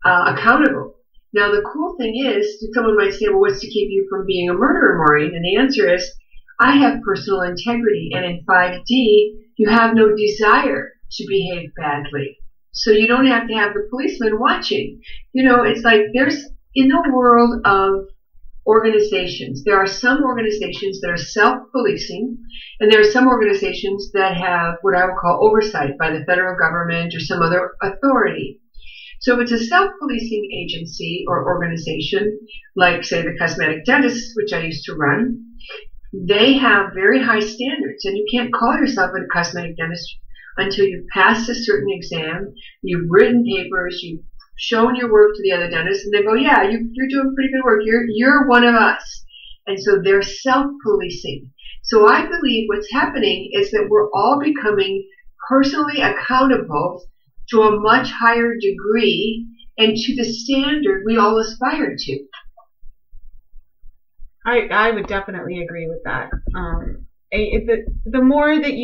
accountable. Now, the cool thing is, someone might say, well, what's to keep you from being a murderer, Maureen? And the answer is, I have personal integrity. And in 5D, you have no desire to behave badly. So you don't have to have the policeman watching. It's like there's, in the world of organizations, there are some organizations that are self-policing, and there are some organizations that have what I would call oversight by the federal government or some other authority. So if it's a self-policing agency or organization, like, say, the cosmetic dentists, which I used to run, they have very high standards, and you can't call yourself a cosmetic dentist until you've passed a certain exam, you've written papers, you've shown your work to the other dentists, and they go, yeah, you're doing pretty good work. You're one of us. And so they're self-policing. So I believe what's happening is that we're all becoming personally accountable to a much higher degree and to the standard we all aspire to. I would definitely agree with that. The more that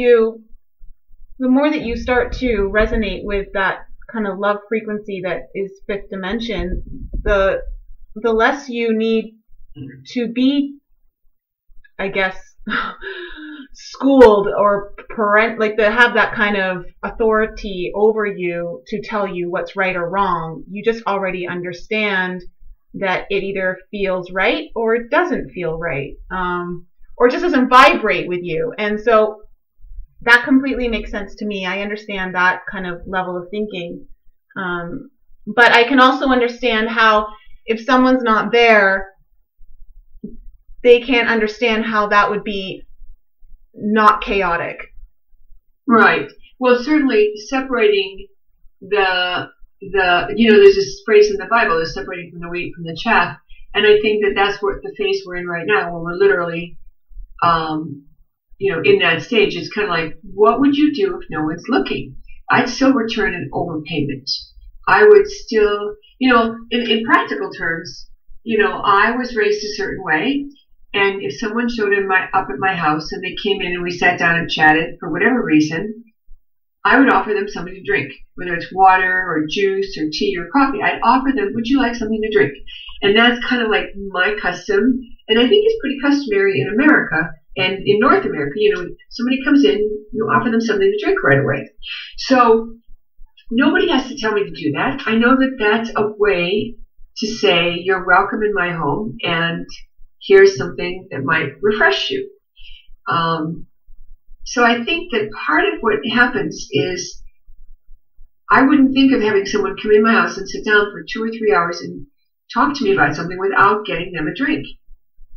you start to resonate with that kind of love frequency that is fifth dimension, the less you need to be, I guess, schooled or to have that kind of authority over you to tell you what's right or wrong. You just already understand that it either feels right or it doesn't feel right, or just doesn't vibrate with you. And so that completely makes sense to me. I understand that kind of level of thinking. But I can also understand how if someone's not there, they can't understand how that would be not chaotic. Right. Well, certainly separating there's this phrase in the Bible, is separating from the wheat from the chaff. And I think that that's what the phase we're in right now, when we're literally, in that stage. It's kind of like, what would you do if no one's looking? I'd still return an overpayment. I would still, in practical terms, I was raised a certain way. And if someone showed up at my house and they came in and we sat down and chatted for whatever reason, I would offer them something to drink, whether it's water or juice or tea or coffee. I'd offer them, would you like something to drink? And that's kind of like my custom. And I think it's pretty customary in America and in North America. Somebody comes in, you offer them something to drink right away. So nobody has to tell me to do that. I know that that's a way to say you're welcome in my home and here's something that might refresh you. So I think that part of what happens is I wouldn't think of having someone come in my house and sit down for 2 or 3 hours and talk to me about something without getting them a drink.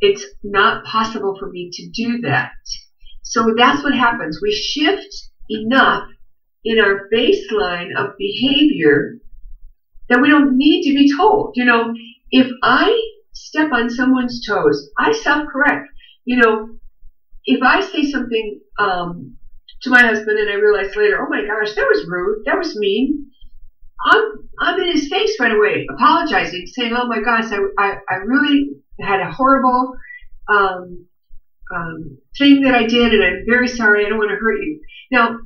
It's not possible for me to do that. So that's what happens. We shift enough in our baseline of behavior that we don't need to be told. If I step on someone's toes, I self-correct. If I say something to my husband and I realize later, oh my gosh, that was rude, that was mean, I'm in his face right away, apologizing, saying, oh my gosh, I really had a horrible thing that I did, and I'm very sorry, I don't want to hurt you. Now,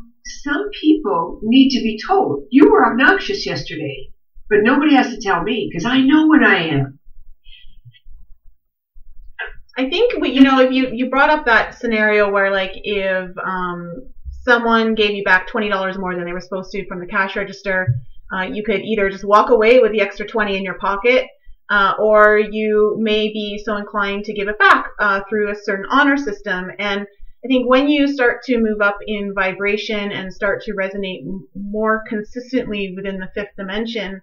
some people need to be told, you were obnoxious yesterday, but nobody has to tell me, because I know when I am. I think if you brought up that scenario where, like, if someone gave you back $20 more than they were supposed to from the cash register, you could either just walk away with the extra 20 in your pocket, or you may be so inclined to give it back through a certain honor system. And I think when you start to move up in vibration and start to resonate more consistently within the fifth dimension,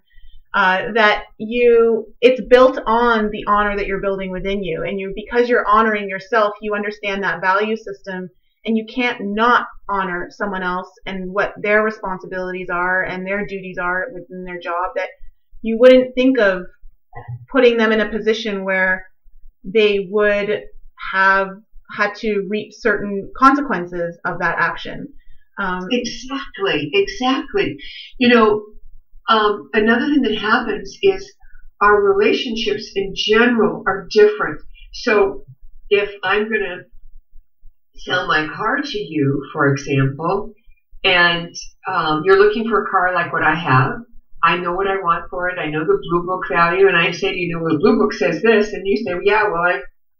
it's built on the honor that you're building within you. And because you're honoring yourself, you understand that value system, and you can't not honor someone else and what their responsibilities are and their duties are within their job, that you wouldn't think of putting them in a position where they would have had to reap certain consequences of that action. Exactly. Another thing that happens is our relationships in general are different. So if I'm going to sell my car to you, for example, and you're looking for a car like what I have, I know what I want for it. I know the Blue Book value, and I say to you, well, the Blue Book says this, and you say, yeah, well,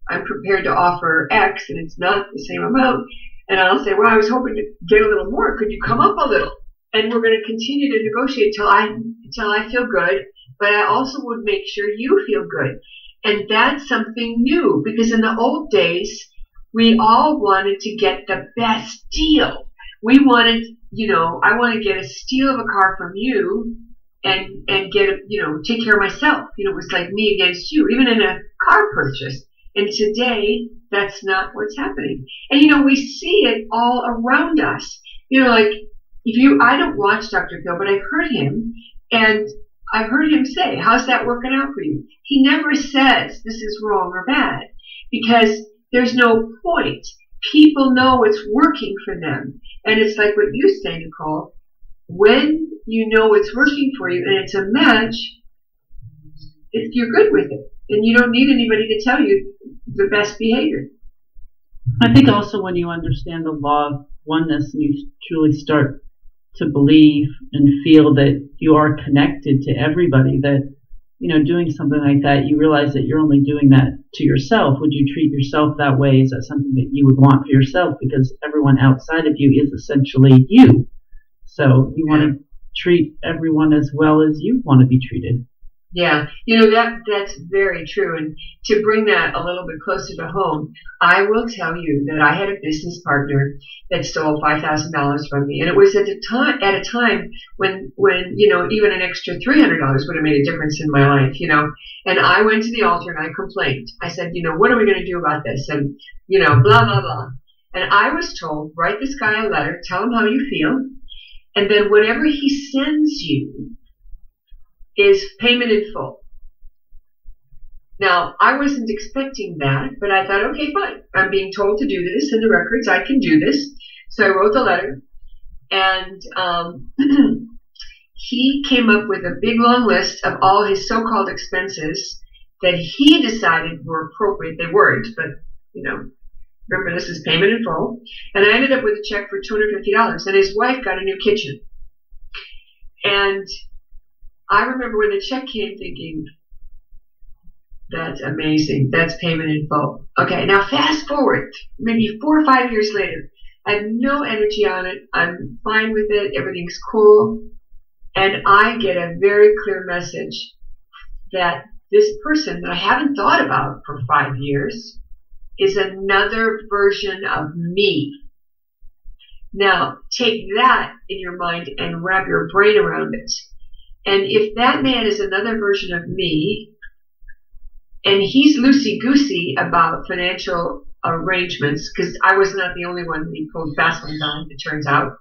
I'm prepared to offer X, and it's not the same amount. And I'll say, well, I was hoping to get a little more. Could you come up a little? And we're going to continue to negotiate till I feel good, but I also would make sure you feel good. And that's something new, because in the old days, we all wanted to get the best deal. We wanted, I want to get a steal of a car from you and get take care of myself. It was like me against you, even in a car purchase. And today, that's not what's happening. And, we see it all around us. Like, I don't watch Dr. Phil, but I've heard him, and I've heard him say, how's that working out for you? He never says this is wrong or bad, because there's no point. People know it's working for them. And it's like what you say, Nicole, when you know it's working for you and it's a match, you're good with it. And you don't need anybody to tell you the best behavior. I think also when you understand the law of oneness and you truly start to believe and feel that you are connected to everybody, that, doing something like that, you realize that you're only doing that to yourself. Would you treat yourself that way? Is that something that you would want for yourself? Because everyone outside of you is essentially you. So you want to treat everyone as well as you want to be treated. Yeah, that's very true. And to bring that a little bit closer to home, I will tell you that I had a business partner that stole $5,000 from me, and it was at a time when even an extra $300 would have made a difference in my life, And I went to the altar and I complained. I said, what are we going to do about this? And blah blah blah. And I was told, write this guy a letter, tell him how you feel, and then whatever he sends you is payment in full. Now, I wasn't expecting that, but I thought, okay, fine. I'm being told to do this in the records. I can do this. So I wrote the letter, and he came up with a big long list of all his so-called expenses that he decided were appropriate. They weren't, but, remember, this is payment in full. And I ended up with a check for $250, and his wife got a new kitchen. And I remember when the check came thinking, that's amazing. That's payment in full. Okay, now fast forward, maybe 4 or 5 years later. I have no energy on it. I'm fine with it. Everything's cool. And I get a very clear message that this person that I haven't thought about for 5 years is another version of me. Now, take that in your mind and wrap your brain around it. And if that man is another version of me, and he's loosey-goosey about financial arrangements, because I was not the only one that he pulled fast ones on, it turns out,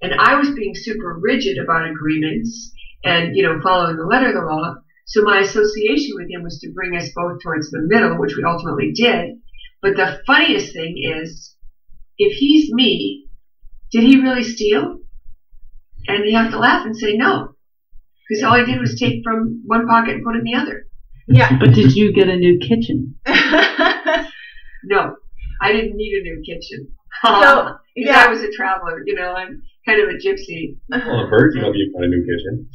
and I was being super rigid about agreements and, following the letter of the law, so my association with him was to bring us both towards the middle, which we ultimately did. But the funniest thing is, if he's me, did he really steal? And you have to laugh and say no. Because all I did was take from one pocket and put it in the other. Yeah. But did you get a new kitchen? No, I didn't need a new kitchen. So, I was a traveler, I'm kind of a gypsy. Well, a version of you got a new kitchen.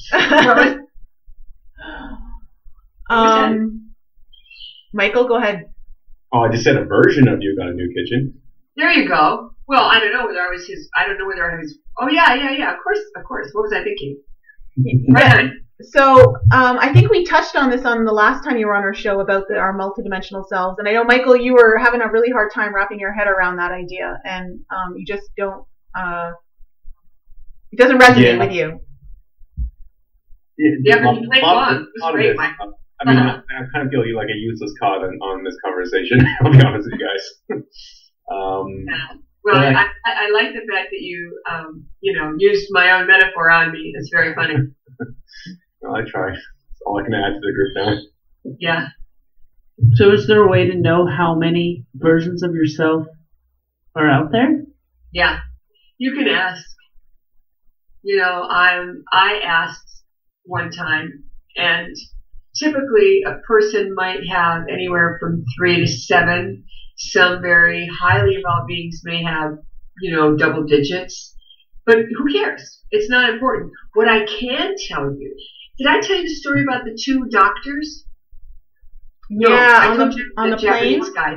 Michael, go ahead. Oh, I just said a version of you got a new kitchen. There you go. Well, I don't know whether I was oh yeah, of course. What was I thinking? Right. So I think we touched on this on the last time you were on our show about our multidimensional selves, and I know, Michael, you were having a really hard time wrapping your head around that idea, and you just don't. It doesn't resonate with you. Yeah, but you played along. It was great, Michael. I mean, I kind of feel like a useless cod on this conversation. I'll be honest with you guys. Well, I like the fact that you, used my own metaphor on me. It's very funny. Well, I try. That's all I can add to the group now. Yeah. So is there a way to know how many versions of yourself are out there? Yeah. You can ask. I asked one time, and typically a person might have anywhere from 3 to 7. Some very highly evolved beings may have, double digits. But who cares? It's not important. What I can tell you, did I tell you the story about the 2 doctors? No, yeah, I told you on the the plane? Japanese guy,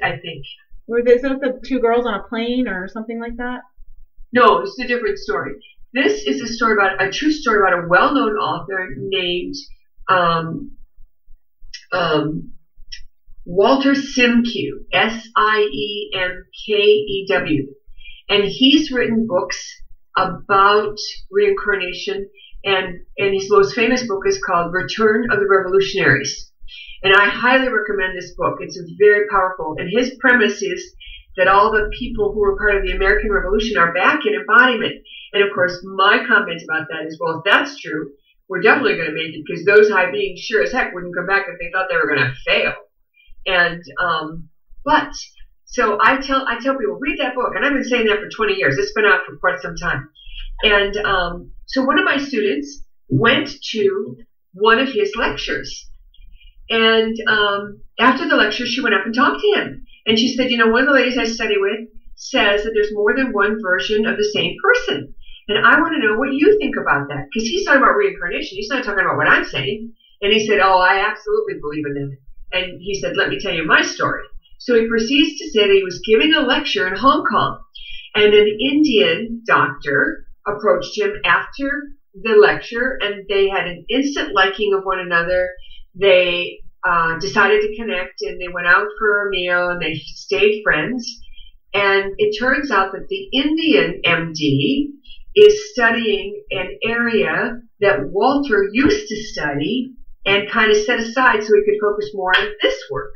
I think. Were those the two girls on a plane or something like that? No, it's a different story. This is a true story about a well-known author named Walter Simkew, Siemkew, and he's written books about reincarnation, and his most famous book is called Return of the Revolutionaries. And I highly recommend this book. It's very powerful. And his premise is that all the people who were part of the American Revolution are back in embodiment. And of course, my comment about that is, well, if that's true, we're definitely going to make it, because those high beings sure as heck wouldn't come back if they thought they were going to fail. And, so I tell people, read that book. And I've been saying that for 20 years. It's been out for quite some time. And, so one of my students went to one of his lectures. And, after the lecture, she went up and talked to him. And she said, one of the ladies I study with says that there's more than one version of the same person. And I want to know what you think about that. Because he's talking about reincarnation. He's not talking about what I'm saying. And he said, oh, I absolutely believe in it. And he said, let me tell you my story. So he proceeds to say that he was giving a lecture in Hong Kong. And an Indian doctor approached him after the lecture. And they had an instant liking of one another. They decided to connect, and they went out for a meal, and they stayed friends. And it turns out that the Indian MD is studying an area that Walter used to study and kind of set aside so he could focus more on this work.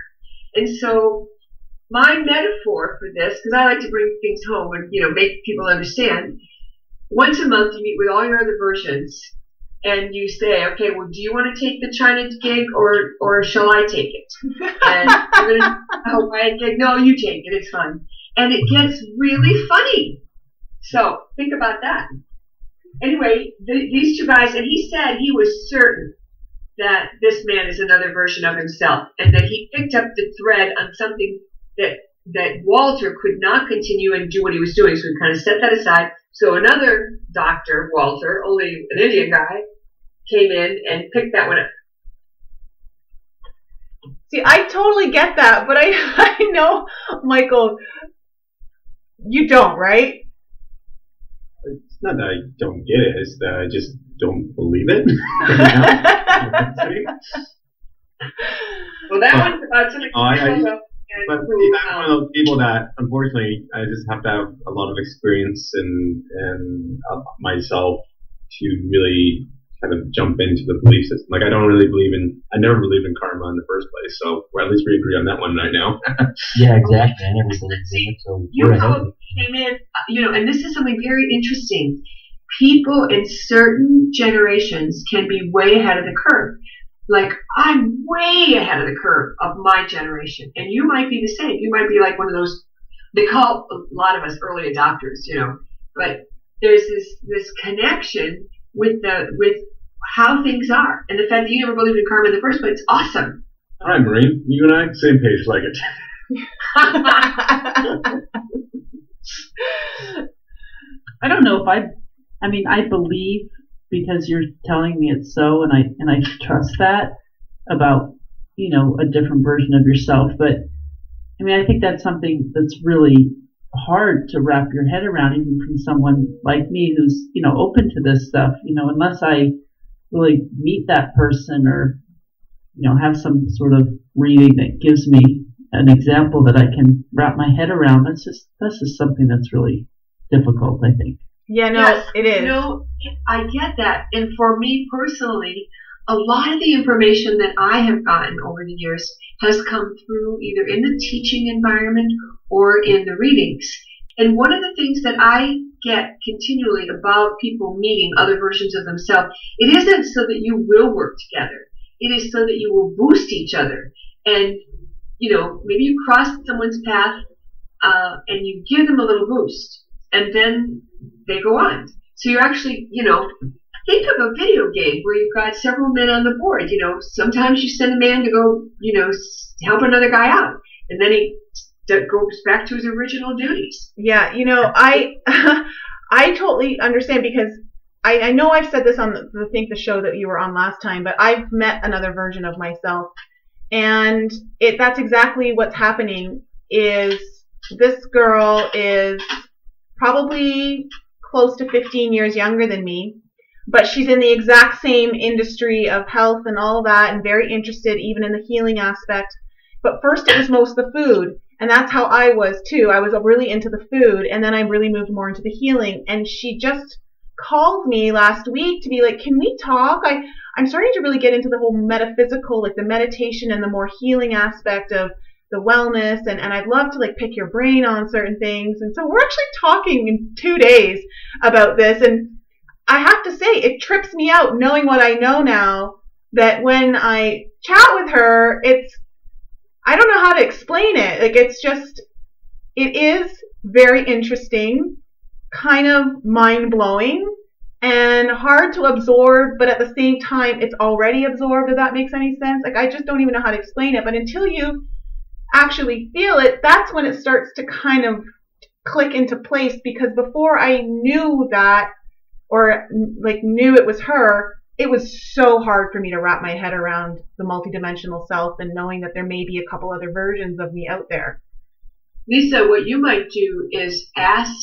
And so my metaphor for this, because I like to bring things home and, make people understand, once a month you meet with all your other versions, and you say, okay, well, do you want to take the China gig or shall I take it? And you're going to, oh, I gig, no, you take it. It's fun. And it gets really funny. So think about that. Anyway, these two guys, and he said he was certain that this man is another version of himself, and that he picked up the thread on something that Walter could not continue and do what he was doing. So he kind of set that aside. So another doctor, Walter, only an Indian guy, came in and picked that one up. See, I totally get that, but I know, Michael, you don't, right? It's not that I don't get it, it's that I just don't believe it. Well, that one's about something. But I'm one of those people that, unfortunately, I just have to have a lot of experience and myself to really kind of jump into the belief system. Like, I never believed in karma in the first place. So, at least we agree on that one right now. Yeah, exactly. I never believed in it. So you came in, and this is something very interesting. People in certain generations can be way ahead of the curve. Like, I'm way ahead of the curve of my generation. And you might be the same. You might be like one of those, they call a lot of us early adopters, but there's this connection with how things are. And the fact that you never believed in karma in the first place, it's awesome. All right, Maureen, you and I, same page, like it. I don't know if I believe, because you're telling me it's so, and I trust that about, a different version of yourself. But I think that's something that's really hard to wrap your head around, even from someone like me who's, open to this stuff, unless I really meet that person or, have some sort of reading that gives me an example that I can wrap my head around. That's just something that's really difficult, I think. Yeah, no, yes, it is. I get that. And for me personally, a lot of the information that I have gotten over the years has come through either in the teaching environment or in the readings. And one of the things that I get continually about people meeting other versions of themselves, it isn't so that you will work together. It is so that you will boost each other. And, maybe you cross someone's path and you give them a little boost. And then they go on. So you're actually, think of a video game where you've got several men on the board. Sometimes you send a man to go, help another guy out. And then he goes back to his original duties. Yeah, I totally understand, because I know I've said this on the show that you were on last time, but I've met another version of myself. And that's exactly what's happening is this girl is probably close to 15 years younger than me, but she's in the exact same industry of health and all of that, and very interested even in the healing aspect. But first it was most the food, and that's how I was too. I was really into the food, and then I really moved more into the healing. And she just called me last week to be like, can we talk? I'm starting to really get into the whole metaphysical, like the meditation and the more healing aspect of the wellness, and I'd love to like pick your brain on certain things. And so we're actually talking in 2 days about this, and I have to say it trips me out knowing what I know now, that when I chat with her, I don't know how to explain it. Like it is very interesting, kind of mind-blowing and hard to absorb, but at the same time it's already absorbed, if that makes any sense. Like I just don't even know how to explain it, but until you actually feel it, that's when it starts to kind of click into place. Because before I knew that, or like knew it was her, it was so hard for me to wrap my head around the multidimensional self and knowing that there may be a couple other versions of me out there. Lisa, what you might do is ask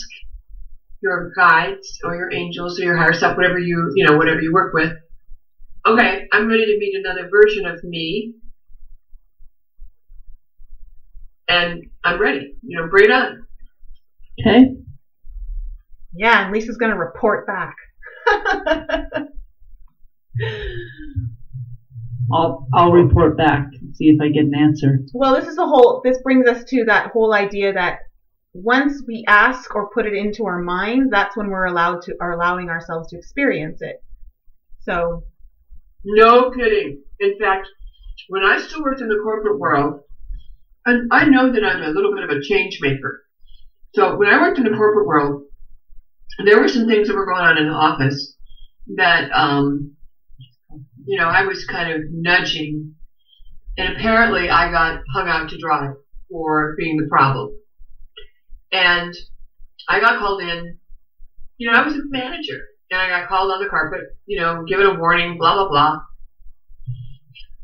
your guides or your angels or your higher self, whatever you work with. Okay, I'm ready to meet another version of me, and I'm ready. Bring it on. Okay. Yeah, and Lisa's going to report back. I'll report back and see if I get an answer. Well, this brings us to that whole idea that once we ask or put it into our mind, that's when we're allowing ourselves to experience it. So. No kidding. In fact, when I still worked in the corporate world, and I know that I'm a little bit of a change maker. So when I worked in the corporate world, there were some things that were going on in the office that, I was kind of nudging. And apparently I got hung out to dry for being the problem. And I got called in, I was a manager, and I got called on the carpet, given a warning, blah, blah, blah.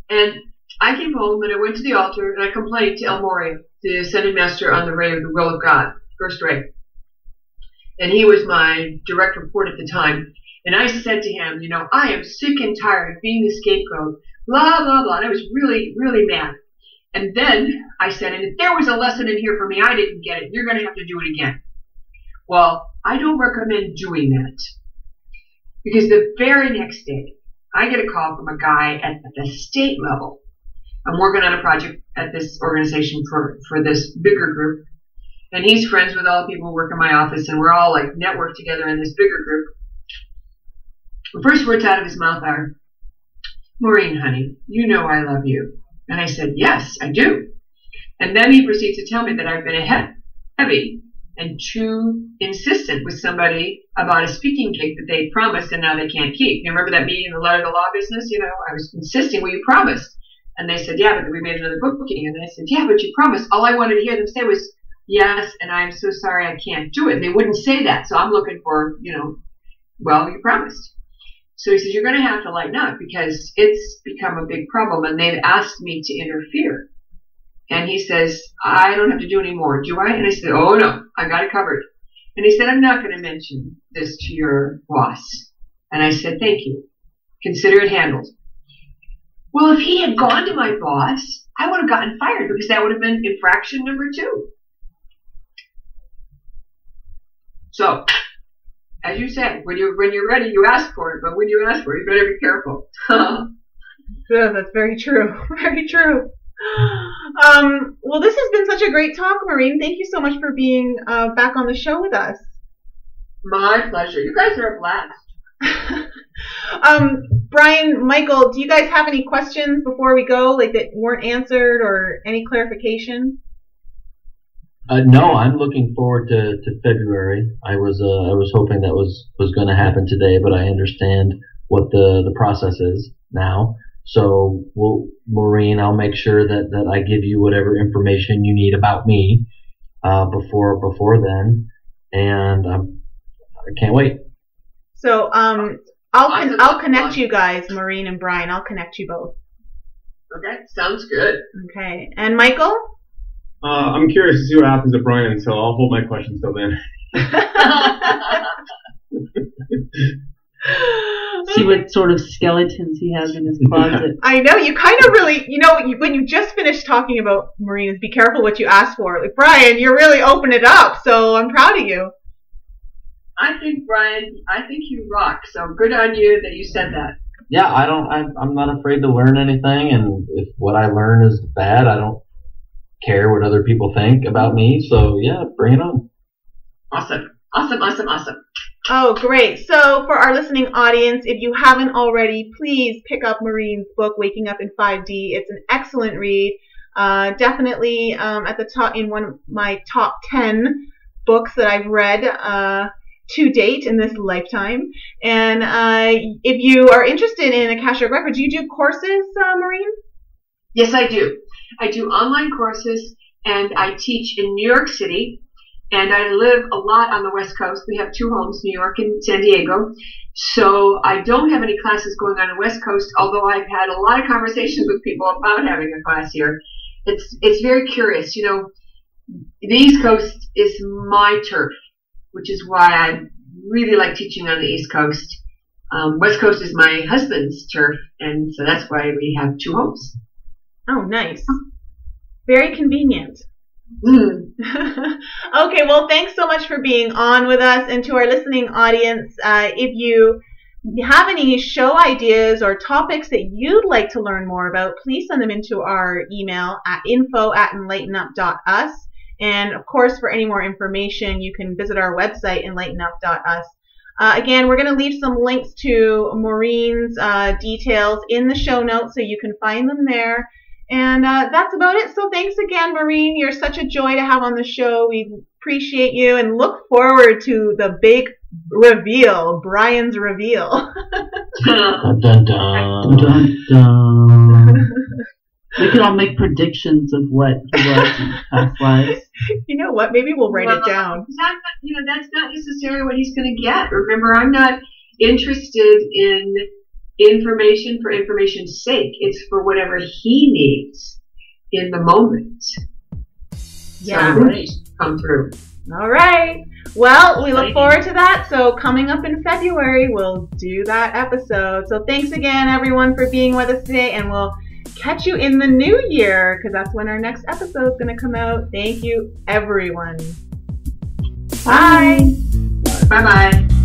And I came home and I went to the altar and I complained to El Morya, the ascended master on the ray of the will of God, first ray. And he was my direct report at the time. And I said to him, I am sick and tired of being the scapegoat, blah, blah, blah. And I was really, really mad. And then I said, and if there was a lesson in here for me, I didn't get it. You're going to have to do it again. Well, I don't recommend doing that. Because the very next day, I get a call from a guy at the state level. I'm working on a project at this organization for this bigger group. And he's friends with all the people who work in my office, and we're all like networked together in this bigger group. The first words out of his mouth are, Maureen, honey, you know I love you. And I said, yes, I do. And then he proceeds to tell me that I've been heavy and too insistent with somebody about a speaking gig that they promised and now they can't keep. You remember that meeting in the letter of the law business? I was insisting, well, you promised. And they said, yeah, but we made another booking. And I said, yeah, but you promised. All I wanted to hear them say was, yes, and I'm so sorry I can't do it. And they wouldn't say that. So I'm looking for, well, you promised. So he says, you're going to have to lighten up because it's become a big problem and they've asked me to interfere. And he says, I don't have to do any more, do I? And I said, oh no, I got it covered. And he said, I'm not going to mention this to your boss. And I said, thank you. Consider it handled. Well, if he had gone to my boss, I would have gotten fired because that would have been infraction number 2. So, as you said, when you're ready, you ask for it. But when you ask for it, you better be careful. Yeah, that's very true. Very true. Well, this has been such a great talk, Maureen. Thank you so much for being back on the show with us. My pleasure. You guys are a blast. Brian, Michael, do you guys have any questions before we go, like that weren't answered or any clarification? No, I'm looking forward to February. I was hoping that was going to happen today, but I understand what the process is now. So, Maureen, I'll make sure that I give you whatever information you need about me before then, and I can't wait. So, I'll connect you guys, Maureen and Brian. I'll connect you both. Okay, sounds good. Okay, and Michael? I'm curious to see what happens to Brian, so I'll hold my questions till then. See what sort of skeletons he has in his closet. I know, you kind of really, when you just finished talking about Maureen, be careful what you ask for. Like, Brian, you're really opening it up, so I'm proud of you. I think, Brian, you rock, so good on you that you said that. Yeah, I'm not afraid to learn anything, and if what I learn is bad, I don't care what other people think about me, so yeah, bring it on. Awesome. Oh, great. So for our listening audience, if you haven't already, please pick up Maureen's book, Waking Up in 5D. It's an excellent read. Definitely at the top, in one of my top 10 books that I've read to date in this lifetime. And if you are interested in Akashic Records, you do courses, Maureen? Yes, I do. I do online courses, and I teach in New York City. And I live a lot on the West Coast. We have 2 homes, New York and San Diego. So I don't have any classes going on the West Coast, although I've had a lot of conversations with people about having a class here. It's very curious. The East Coast is my turf, which is why I really like teaching on the East Coast. West Coast is my husband's turf, and so that's why we have 2 homes. Oh, nice. Very convenient. Okay, well, thanks so much for being on with us. And to our listening audience, if you have any show ideas or topics that you'd like to learn more about, please send them into our email at info@enlightenup.us. And of course, for any more information, you can visit our website, enlightenup.us. Again, we're going to leave some links to Maureen's details in the show notes, so you can find them there. And that's about it. So thanks again, Maureen. You're such a joy to have on the show. We appreciate you and look forward to the big reveal, Brian's reveal. Dun, dun, dun. Dun, dun. We can all make predictions of what he was in past lives. You know what? Maybe we'll write it down. That's not necessarily what he's going to get. Remember, I'm not interested in information for information's sake. It's for whatever he needs in the moment. Yeah. So come through. All right. Well, we look forward to that. So coming up in February, we'll do that episode. So thanks again, everyone, for being with us today, and we'll catch you in the new year, because that's when our next episode is going to come out. Thank you, everyone. Bye. Bye-bye.